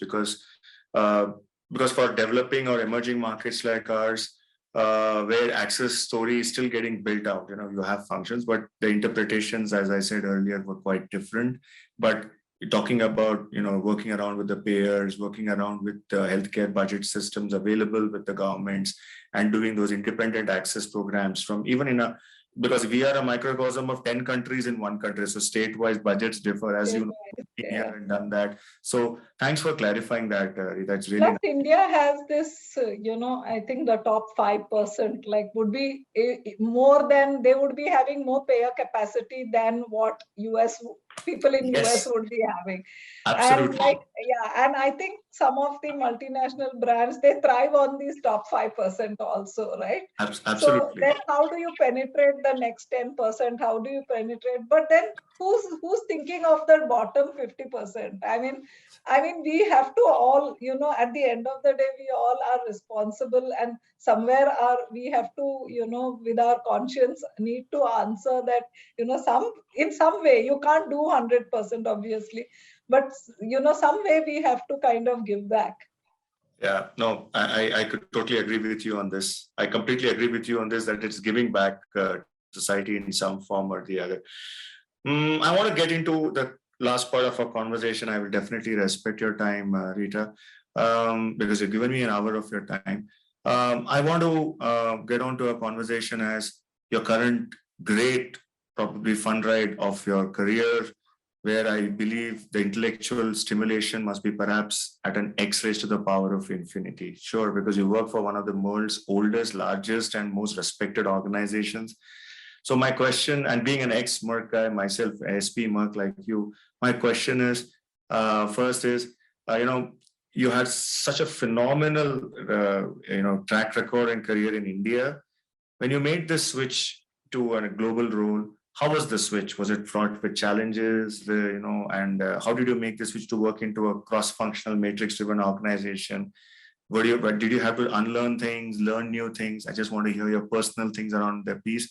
uh, because for developing or emerging markets like ours, where access story is still getting built out, you have functions, but the interpretations, as I said earlier, were quite different. But talking about working around with the payers, working around with healthcare budget systems available with the governments, and doing those independent access programs from even in a, because we are a microcosm of 10 countries in one country. So state-wise budgets differ, as you know, been here and done that. So thanks for clarifying that, Rita. It's really Plus, India has this, I think the top 5% like would be more than, they would be having more payer capacity than what US people in US yes, would be having. And absolutely. and I think some of the multinational brands, they thrive on these top 5% also, right? So Absolutely. then how do you penetrate the next 10%? How do you penetrate? But then who's thinking of the bottom 50%? I mean, we have to all, at the end of the day, we all are responsible, and somewhere we have to, with our conscience, need to answer that, in some way, you can't do 100%, obviously, but, some way we have to kind of give back. Yeah, no, I could totally agree with you on this. I completely agree with you on this, that it's giving back society in some form or the other. I want to get into the last part of our conversation. I will definitely respect your time, Rita, because you've given me an hour of your time. I want to get on to a conversation as your current great, probably fun ride of your career, where I believe the intellectual stimulation must be perhaps at an X raised to the power of infinity. Sure, because you work for one of the world's oldest, largest, and most respected organizations. So my question, and being an ex-Merck guy myself, SP Merck like you, my question is, first is, you had such a phenomenal, track record and career in India. When you made this switch to a global role, how was the switch? Was it fraught with challenges, and how did you make the switch to work into a cross-functional matrix-driven organization? Did you have to unlearn things, learn new things? I just want to hear your personal things around the piece.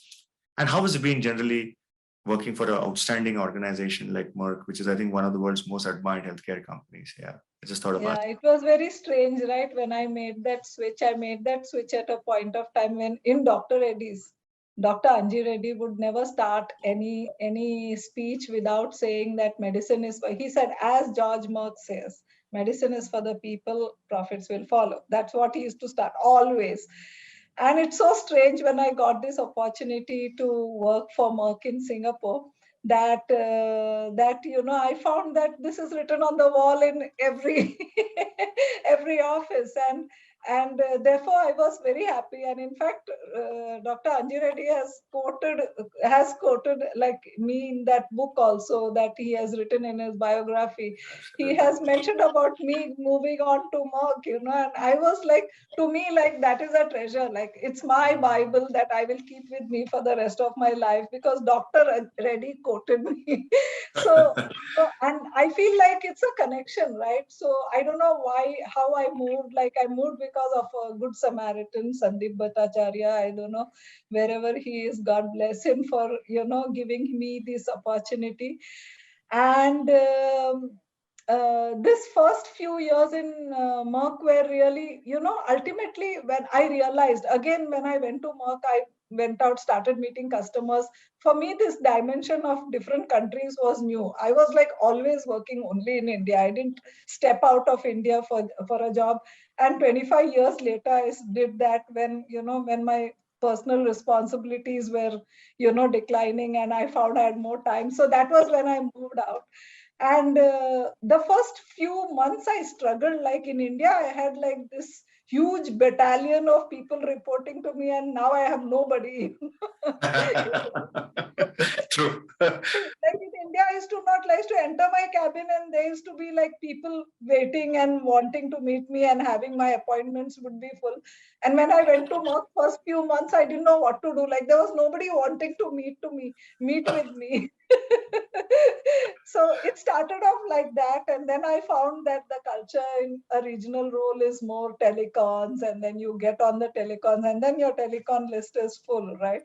And how has it been generally working for an outstanding organization like Merck, which is, I think, one of the world's most admired healthcare companies? Yeah, I just thought about Yeah, it was very strange, right? When I made that switch, I made that switch at a point of time when in Dr. Reddy's, Dr. Anji Reddy would never start any speech without saying that medicine is for, he said, as George Merck says, medicine is for the people, profits will follow. That's what he used to start always. And it's so strange when I got this opportunity to work for Merck in Singapore, that I found that this is written on the wall in every every office, and therefore I was very happy. And in fact, Dr. Anji Reddy has quoted like me in that book also, that he has written in his biography. He has mentioned about me moving on to Merck, and I was like, to me, like, that is a treasure. Like, it's my Bible that I will keep with me for the rest of my life, because Dr. Reddy quoted me. so, and I feel like it's a connection, right? So I don't know how I moved. Like, I moved because of a good Samaritan, Sandeep Bhattacharya. I don't know, wherever he is, God bless him for, giving me this opportunity. And this first few years in Merck were really, ultimately when I realized, again, when I went to Merck, I went out, started meeting customers. For me, this dimension of different countries was new. I was like always working only in India. I didn't step out of India for a job. And 25 years later, I did that when my personal responsibilities were, declining, and I found I had more time. So that was when I moved out. And the first few months I struggled. Like in India, I had like this huge battalion of people reporting to me, and now I have nobody. True. Like in India, I used to not like to enter my cabin, and there used to be like people waiting and wanting to meet me, and having my appointments would be full. And when I went to work first few months, I didn't know what to do. Like there was nobody wanting to meet with me. So it started off like that, and then I found that the culture in a regional role is more telecons, and then you get on the telecons, and then your telecon list is full, right?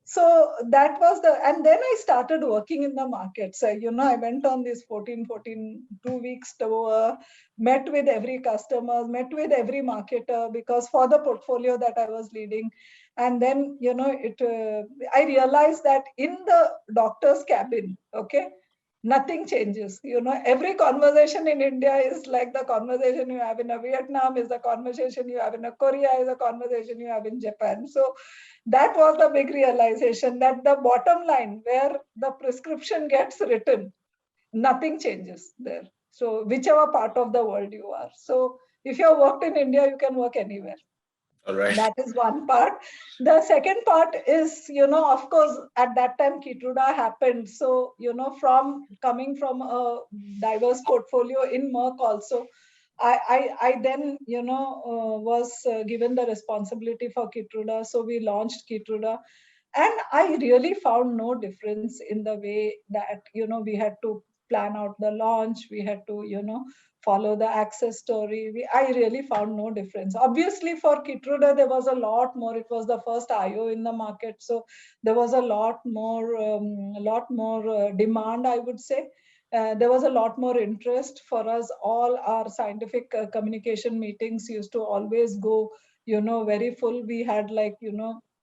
So that was and then I started working in the market. So, I went on this 2 weeks tour, met with every customer, met with every marketer, because for the portfolio that I was leading. And then, I realized that in the doctor's cabin, okay, nothing changes. Every conversation in India is like the conversation you have in a Vietnam, is the conversation you have in a Korea, is the conversation you have in Japan. So that was the big realization, that the bottom line where the prescription gets written, nothing changes there. So whichever part of the world you are. So if you have worked in India, you can work anywhere. All right. That is one part. The second part is, of course, at that time, Keytruda happened. So, from coming from a diverse portfolio in Merck also, I then, was given the responsibility for Keytruda. So we launched Keytruda. And I really found no difference in the way that, we had to plan out the launch. We had to, follow the access story. I really found no difference. Obviously, for Keytruda, there was a lot more. It was the first IO in the market, so there was a lot more, demand, I would say. There was a lot more interest for us. All our scientific communication meetings used to always go, very full. We had like,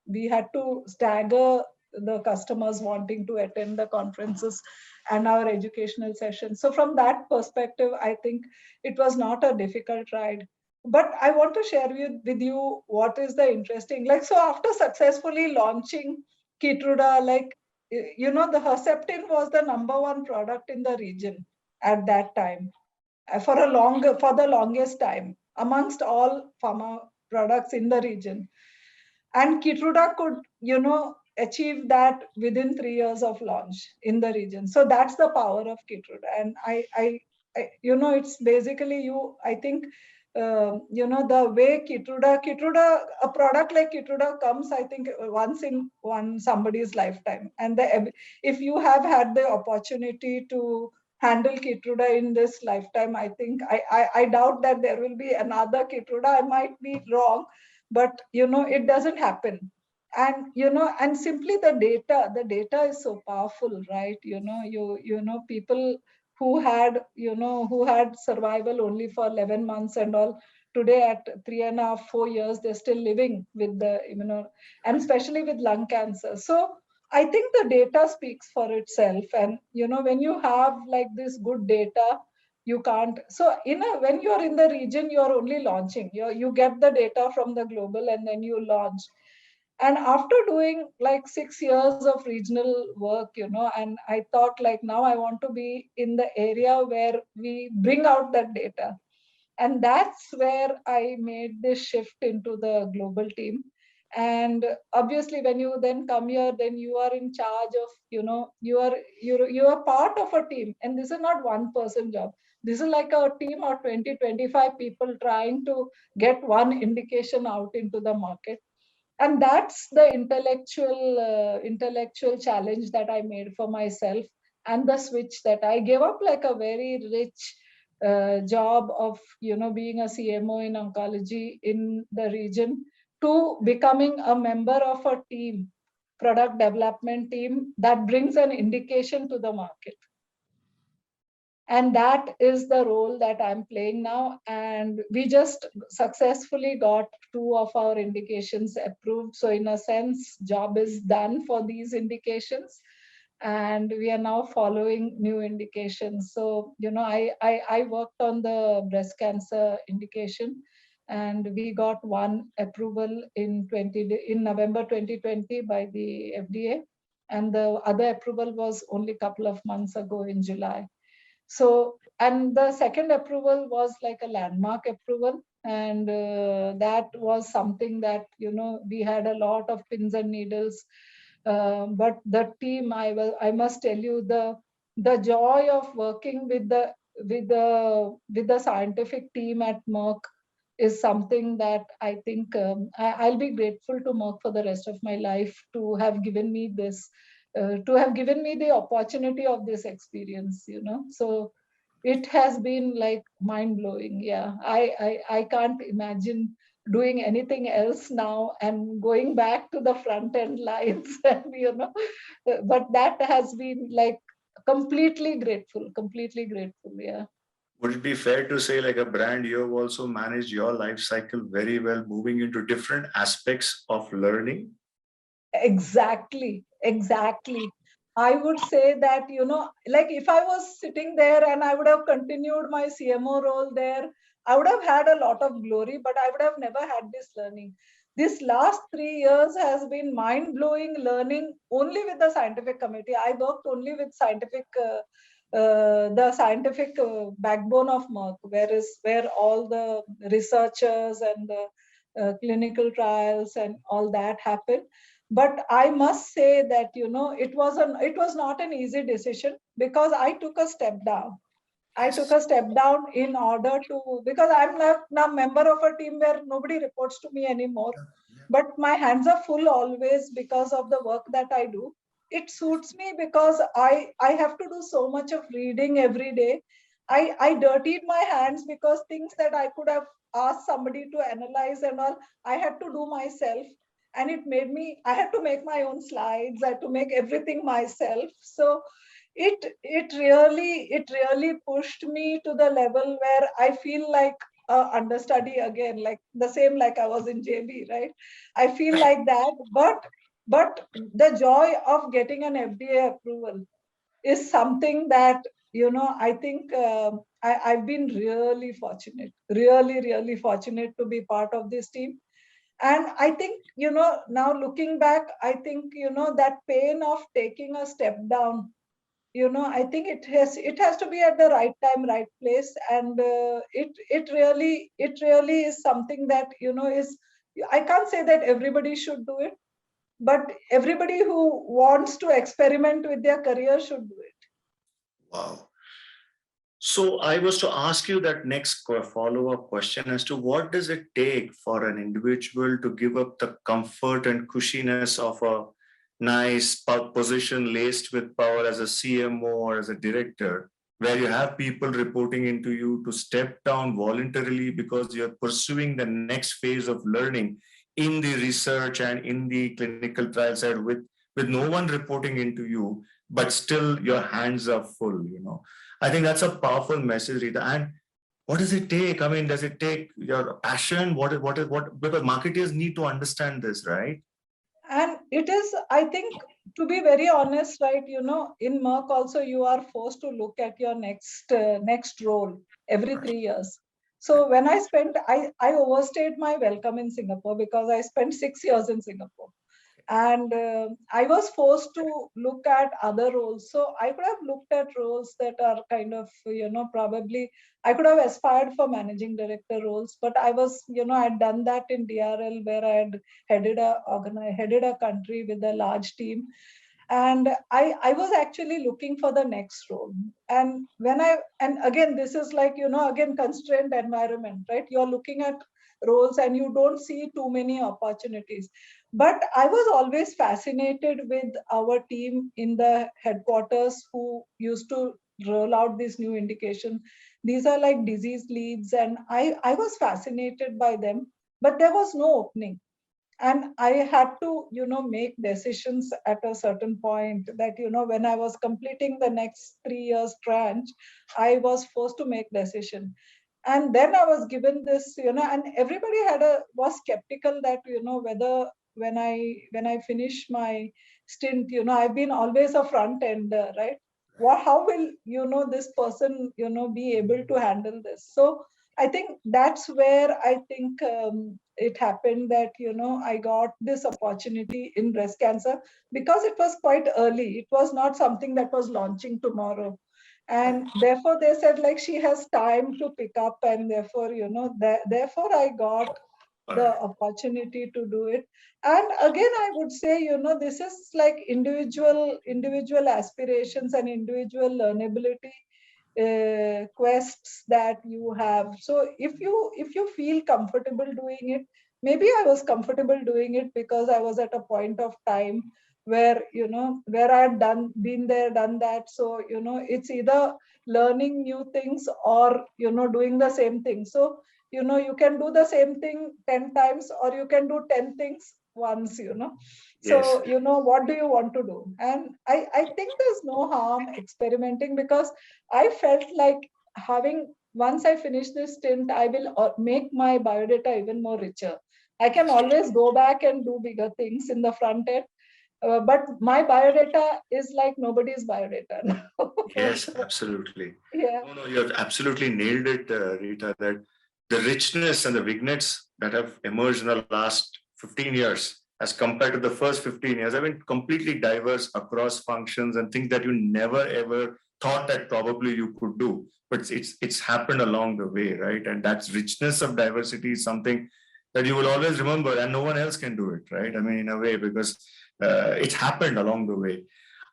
we had to stagger the customers wanting to attend the conferences and our educational sessions. So from that perspective, I think it was not a difficult ride. But I want to share with you what is the interesting. Like, so after successfully launching Keytruda, like, the Herceptin was the number one product in the region at that time, for the longest time amongst all pharma products in the region. And Keytruda could, achieve that within 3 years of launch in the region. So that's the power of Keytruda. And it's basically I think, the way Keytruda, a product like Keytruda comes, I think, once in somebody's lifetime. And if you have had the opportunity to handle Keytruda in this lifetime, I think, I doubt that there will be another Keytruda. I might be wrong, but it doesn't happen. And and simply the data is so powerful, right? People who had survival only for 11 months and all, today at 3.5 4 years, they're still living with the and especially with lung cancer. So I think the data speaks for itself. And when you have like this good data, you can't. So when you're in the region, you're only launching. You get the data from the global, and then you launch. And after doing like 6 years of regional work, and I thought, like, now I want to be in the area where we bring out that data. And that's where I made this shift into the global team. And obviously, when you then come here, then you are in charge of, you are part of a team. And this is not one person job. This is like a team of 20-25 people trying to get one indication out into the market. And that's the intellectual challenge that I made for myself, and the switch that I gave up, like a very rich job of being a CMO in oncology in the region, to becoming a member of a team, product development team, that brings an indication to the market. And that is the role that I'm playing now. And we just successfully got 2 of our indications approved. So in a sense, job is done for these indications. And we are now following new indications. So, I worked on the breast cancer indication, and we got one approval in November 2020 by the FDA. And the other approval was only a couple of months ago in July. So, and the second approval was like a landmark approval. And that was something that, we had a lot of pins and needles. But the team, I must tell you, the joy of working with the scientific team at Merck is something that I think I'll be grateful to Merck for the rest of my life to have given me this, to have given me the opportunity of this experience. So it has been like mind blowing. Yeah, I can't imagine doing anything else now and going back to the front end lines. And but that has been like completely grateful. Yeah. Would it be fair to say, like a brand, you have also managed your life cycle very well, moving into different aspects of learning? Exactly. I would say that, like if I was sitting there and I would have continued my CMO role there, I would have had a lot of glory, but I would have never had this learning. This last 3 years has been mind blowing learning only with the scientific committee. I worked only with the scientific backbone of Merck, where all the researchers and the clinical trials and all that happen. But I must say that, it was not an easy decision, because I took a step down. I took Yes. a step down in order to, because I'm now member of a team where nobody reports to me anymore. Yeah, yeah. But my hands are full always because of the work that I do. It suits me because I have to do so much of reading every day. I dirtied my hands because things that I could have asked somebody to analyze and all, I had to do myself. And it made me, I had to make my own slides, I had to make everything myself. So it really pushed me to the level where I feel like understudy again, like the same like I was in JB, right? I feel like that, but the joy of getting an FDA approval is something that, I think I've been really fortunate, really fortunate to be part of this team. And I think, now looking back, I think, that pain of taking a step down, I think it has to be at the right time, right place. And it really is something that, is, I can't say that everybody should do it, but everybody who wants to experiment with their career should do it. Wow. So I was to ask you that next follow-up question as to what does it take for an individual to give up the comfort and cushiness of a nice position laced with power as a CMO or as a director, where you have people reporting into you, to step down voluntarily because you're pursuing the next phase of learning in the research and in the clinical trial side with no one reporting into you, but still your hands are full. I think that's a powerful message, Rita. And what does it take? I mean, does it take your passion? What? Because marketers need to understand this, right? And it is, I think, to be very honest, right, in Merck also, you are forced to look at your next role every Right. 3 years. So when I overstayed my welcome in Singapore because I spent 6 years in Singapore. And I was forced to look at other roles. So I could have looked at roles that are kind of, probably I could have aspired for managing director roles, but I was, I'd done that in DRL, where I had headed a country with a large team. And I was actually looking for the next role. And and again, this is like, again, constrained environment, right? You're looking at roles and you don't see too many opportunities. But I was always fascinated with our team in the headquarters who used to roll out this new indication. These are like disease leads, and I was fascinated by them, but there was no opening. And I had to, make decisions at a certain point, that, when I was completing the next 3 years tranche, I was forced to make decision. And then I was given this, and everybody was skeptical that, whether when I finish my stint, I've been always a front ender, right? How will, this person, be able to handle this? So I think that's where I think it happened that, I got this opportunity in breast cancer, because it was quite early. It was not something that was launching tomorrow. And therefore they said like she has time to pick up, and therefore, therefore I got the opportunity to do it. And again, I would say, this is like individual aspirations and individual learnability quests that you have. So if you feel comfortable doing it, maybe I was comfortable doing it because I was at a point of time where I had been there, done that. So it's either learning new things or doing the same thing. So you can do the same thing 10 times, or you can do 10 things once. Yes. So what do you want to do? And I think there's no harm experimenting, because I felt like having, once I finish this stint, I will make my biodata even more richer. I can always go back and do bigger things in the front end, but my biodata is like nobody's biodata now. Yes, So, absolutely. yeah. No, you have absolutely nailed it, Rita, that the richness and the vignettes that have emerged in the last 15 years as compared to the first 15 years have been completely diverse across functions and things that you never ever thought that probably you could do. But it's happened along the way, right? And that richness of diversity is something that you will always remember, and no one else can do it, right? I mean, in a way, because it's happened along the way.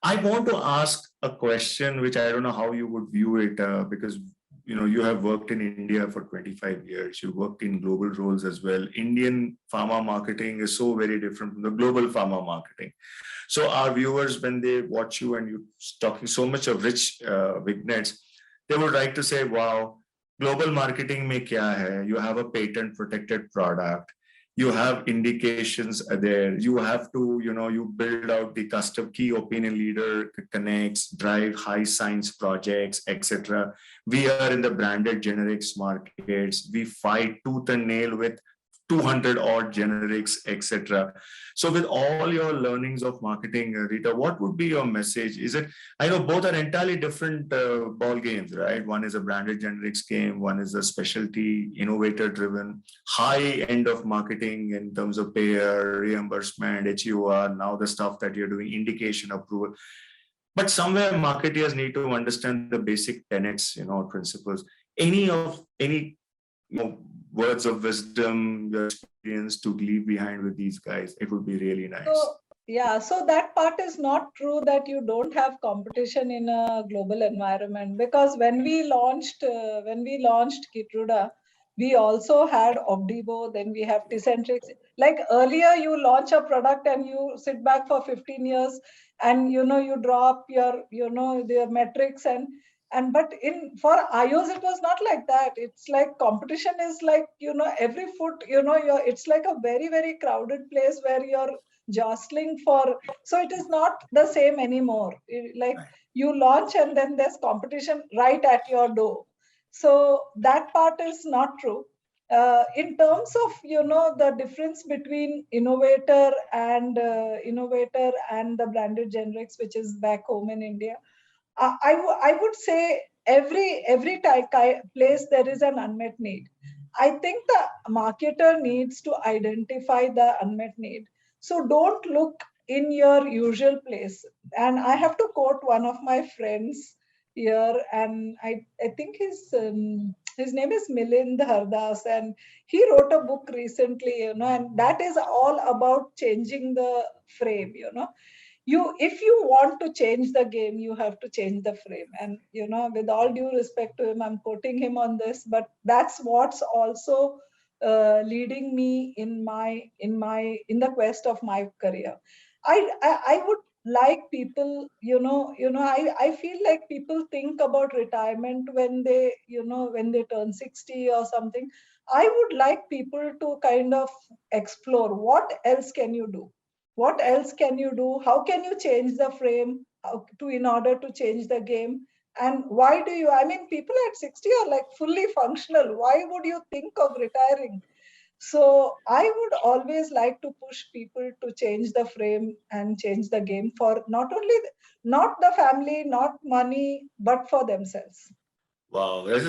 I want to ask a question which I don't know how you would view it, because you have worked in India for 25 years. You worked in global roles as well. Indian pharma marketing is so very different from the global pharma marketing. So our viewers, when they watch you and you talking so much of rich vignettes, they would like to say, "Wow, global marketing mein kya hai? You have a patent protected product. You have indications there. You have to, you build out the custom key opinion leader connects, drive high science projects, etc. We are in the branded generics markets. We fight tooth and nail with 200 odd generics, etc. So with all your learnings of marketing, Rita, what would be your message? Is it, I know both are entirely different ball games, right? One is a branded generics game, one is a specialty innovator driven high end of marketing in terms of payer reimbursement, HEOR, now the stuff that you're doing, indication approval. But somewhere marketeers need to understand the basic tenets, principles. Any words of wisdom, your experience to leave behind with these guys? It would be really nice. So, yeah, so that part is not true, that you don't have competition in a global environment, because when we launched Keytruda, we also had Opdivo, then we have Tecentriq. Like earlier, you launch a product and you sit back for 15 years, and you drop your their metrics, and but in for IOs it was not like that. It's like competition is like every foot, it's like a very very crowded place where you're jostling for. So it is not the same anymore. Like you launch and then there's competition right at your door. So that part is not true. In terms of the difference between innovator and the branded generics, which is back home in India, I would say every place there is an unmet need. I think the marketer needs to identify the unmet need. So don't look in your usual place. And I have to quote one of my friends here, and I think his name is Milind Hardas, and he wrote a book recently, and that is all about changing the frame. If you want to change the game, you have to change the frame. And with all due respect to him, I'm quoting him on this, but that's what's also leading me in the quest of my career. I would like people, I feel like people think about retirement when they turn 60 or something. I would like people to kind of explore what else can you do. What else can you do? How can you change the frame in order to change the game? And why do you, I mean, people at 60 are like fully functional. Why would you think of retiring? So I would always like to push people to change the frame and change the game for not the family, not money, but for themselves. Wow, this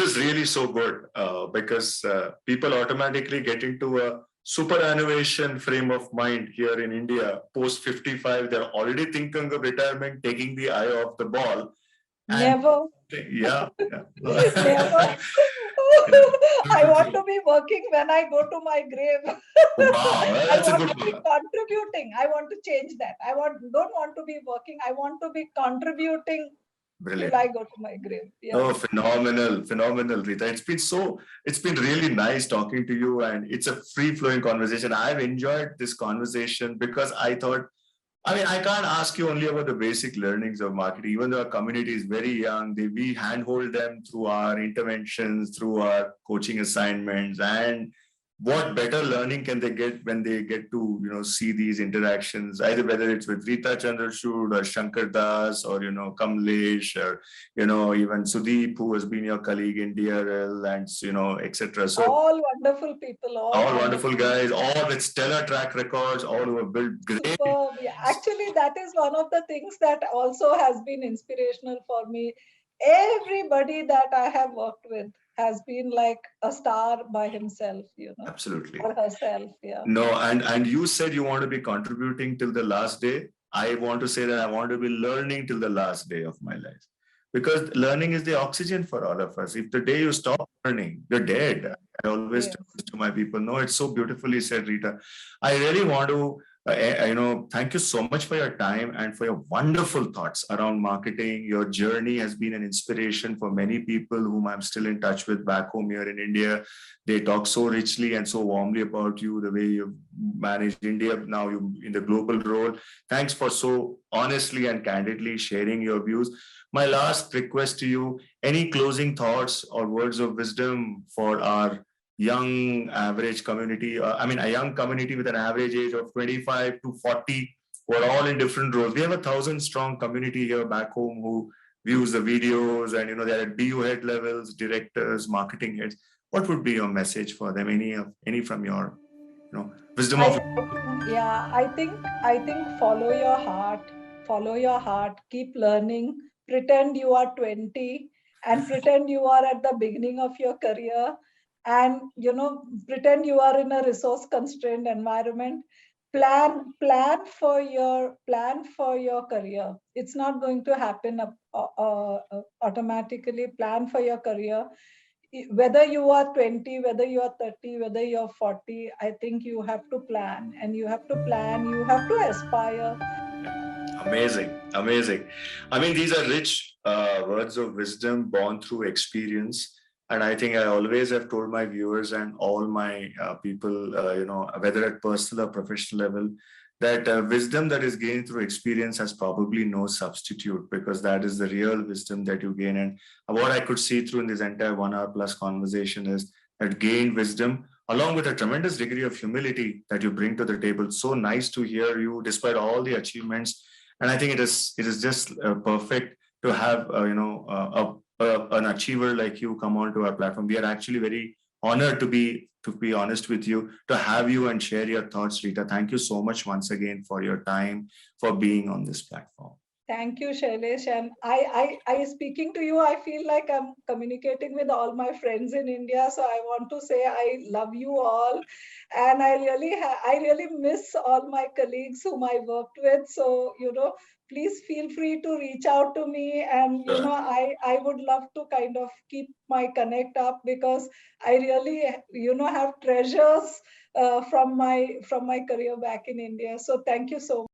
is really so good, because people automatically get into a superannuation frame of mind here in India. Post 55, they're already thinking of retirement, taking the eye off the ball. Never. Yeah. Never. True, I true, want true. to be working when I go to my grave. Wow, I that's a want good to be one. contributing. I want to change that. Don't want to be working. I want to be contributing till I Brilliant. go to my grave. Yeah. Oh, phenomenal, phenomenal, Rita. It's been really nice talking to you, and it's a free flowing conversation. I've enjoyed this conversation because I mean, I can't ask you only about the basic learnings of marketing. Even though our community is very young, we handhold them through our interventions, through our coaching assignments, and what better learning can they get when they get to see these interactions, either whether it's with Rita Chandrachud or Shankar Das or Kamlesh or even Sudeep, who has been your colleague in DRL, and etc. So All wonderful people, all all wonderful wonderful. guys, all with stellar track records, all who have built great. Superb. Yeah. Actually, that is one of the things that also has been inspirational for me. Everybody that I have worked with has been like a star by himself, Absolutely. or herself. Yeah. No, and you said you want to be contributing till the last day. I want to say that I want to be learning till the last day of my life. Because learning is the oxygen for all of us. If the day you stop learning, you're dead. I always Yes. tell this to my people. No, it's so beautifully said, Rita. I really want to, thank you so much for your time and for your wonderful thoughts around marketing. Your journey has been an inspiration for many people whom I'm still in touch with back home here in India. They talk so richly and so warmly about you, the way you've managed India. Now you in the global role. Thanks for so honestly and candidly sharing your views. My last request to you, any closing thoughts or words of wisdom for our young average community? I mean, a young community with an average age of 25 to 40, who are all in different roles. We have 1,000 strong community here back home who views the videos, and they're at BU head levels, directors, marketing heads. What would be your message for them? Any from your wisdom of. Yeah, I think follow your heart, follow your heart, keep learning, pretend you are 20 and pretend you are at the beginning of your career, and pretend you are in a resource constrained environment. Plan for your career. It's not going to happen automatically. Plan for your career, whether you are 20, whether you are 30, whether you're 40. I think you have to plan, and you have to plan, you have to aspire. Amazing, amazing. I mean, these are rich words of wisdom born through experience. And I think I always have told my viewers and all my people, whether at personal or professional level, that wisdom that is gained through experience has probably no substitute, because that is the real wisdom that you gain. And what I could see through in this entire 1 hour plus conversation is that gained wisdom, along with a tremendous degree of humility that you bring to the table. So nice to hear you, despite all the achievements. And I think it is just perfect to have an achiever like you come onto our platform. We are actually very honored to be honest with you, to have you and share your thoughts, Rita. Thank you so much once again for your time, for being on this platform. Thank you, Shailesh. And I speaking to you, I feel like I'm communicating with all my friends in India. So I want to say I love you all, and I really miss all my colleagues whom I worked with. So please feel free to reach out to me, and Sure. I would love to kind of keep my connect up, because I really have treasures from my career back in India. So thank you so much.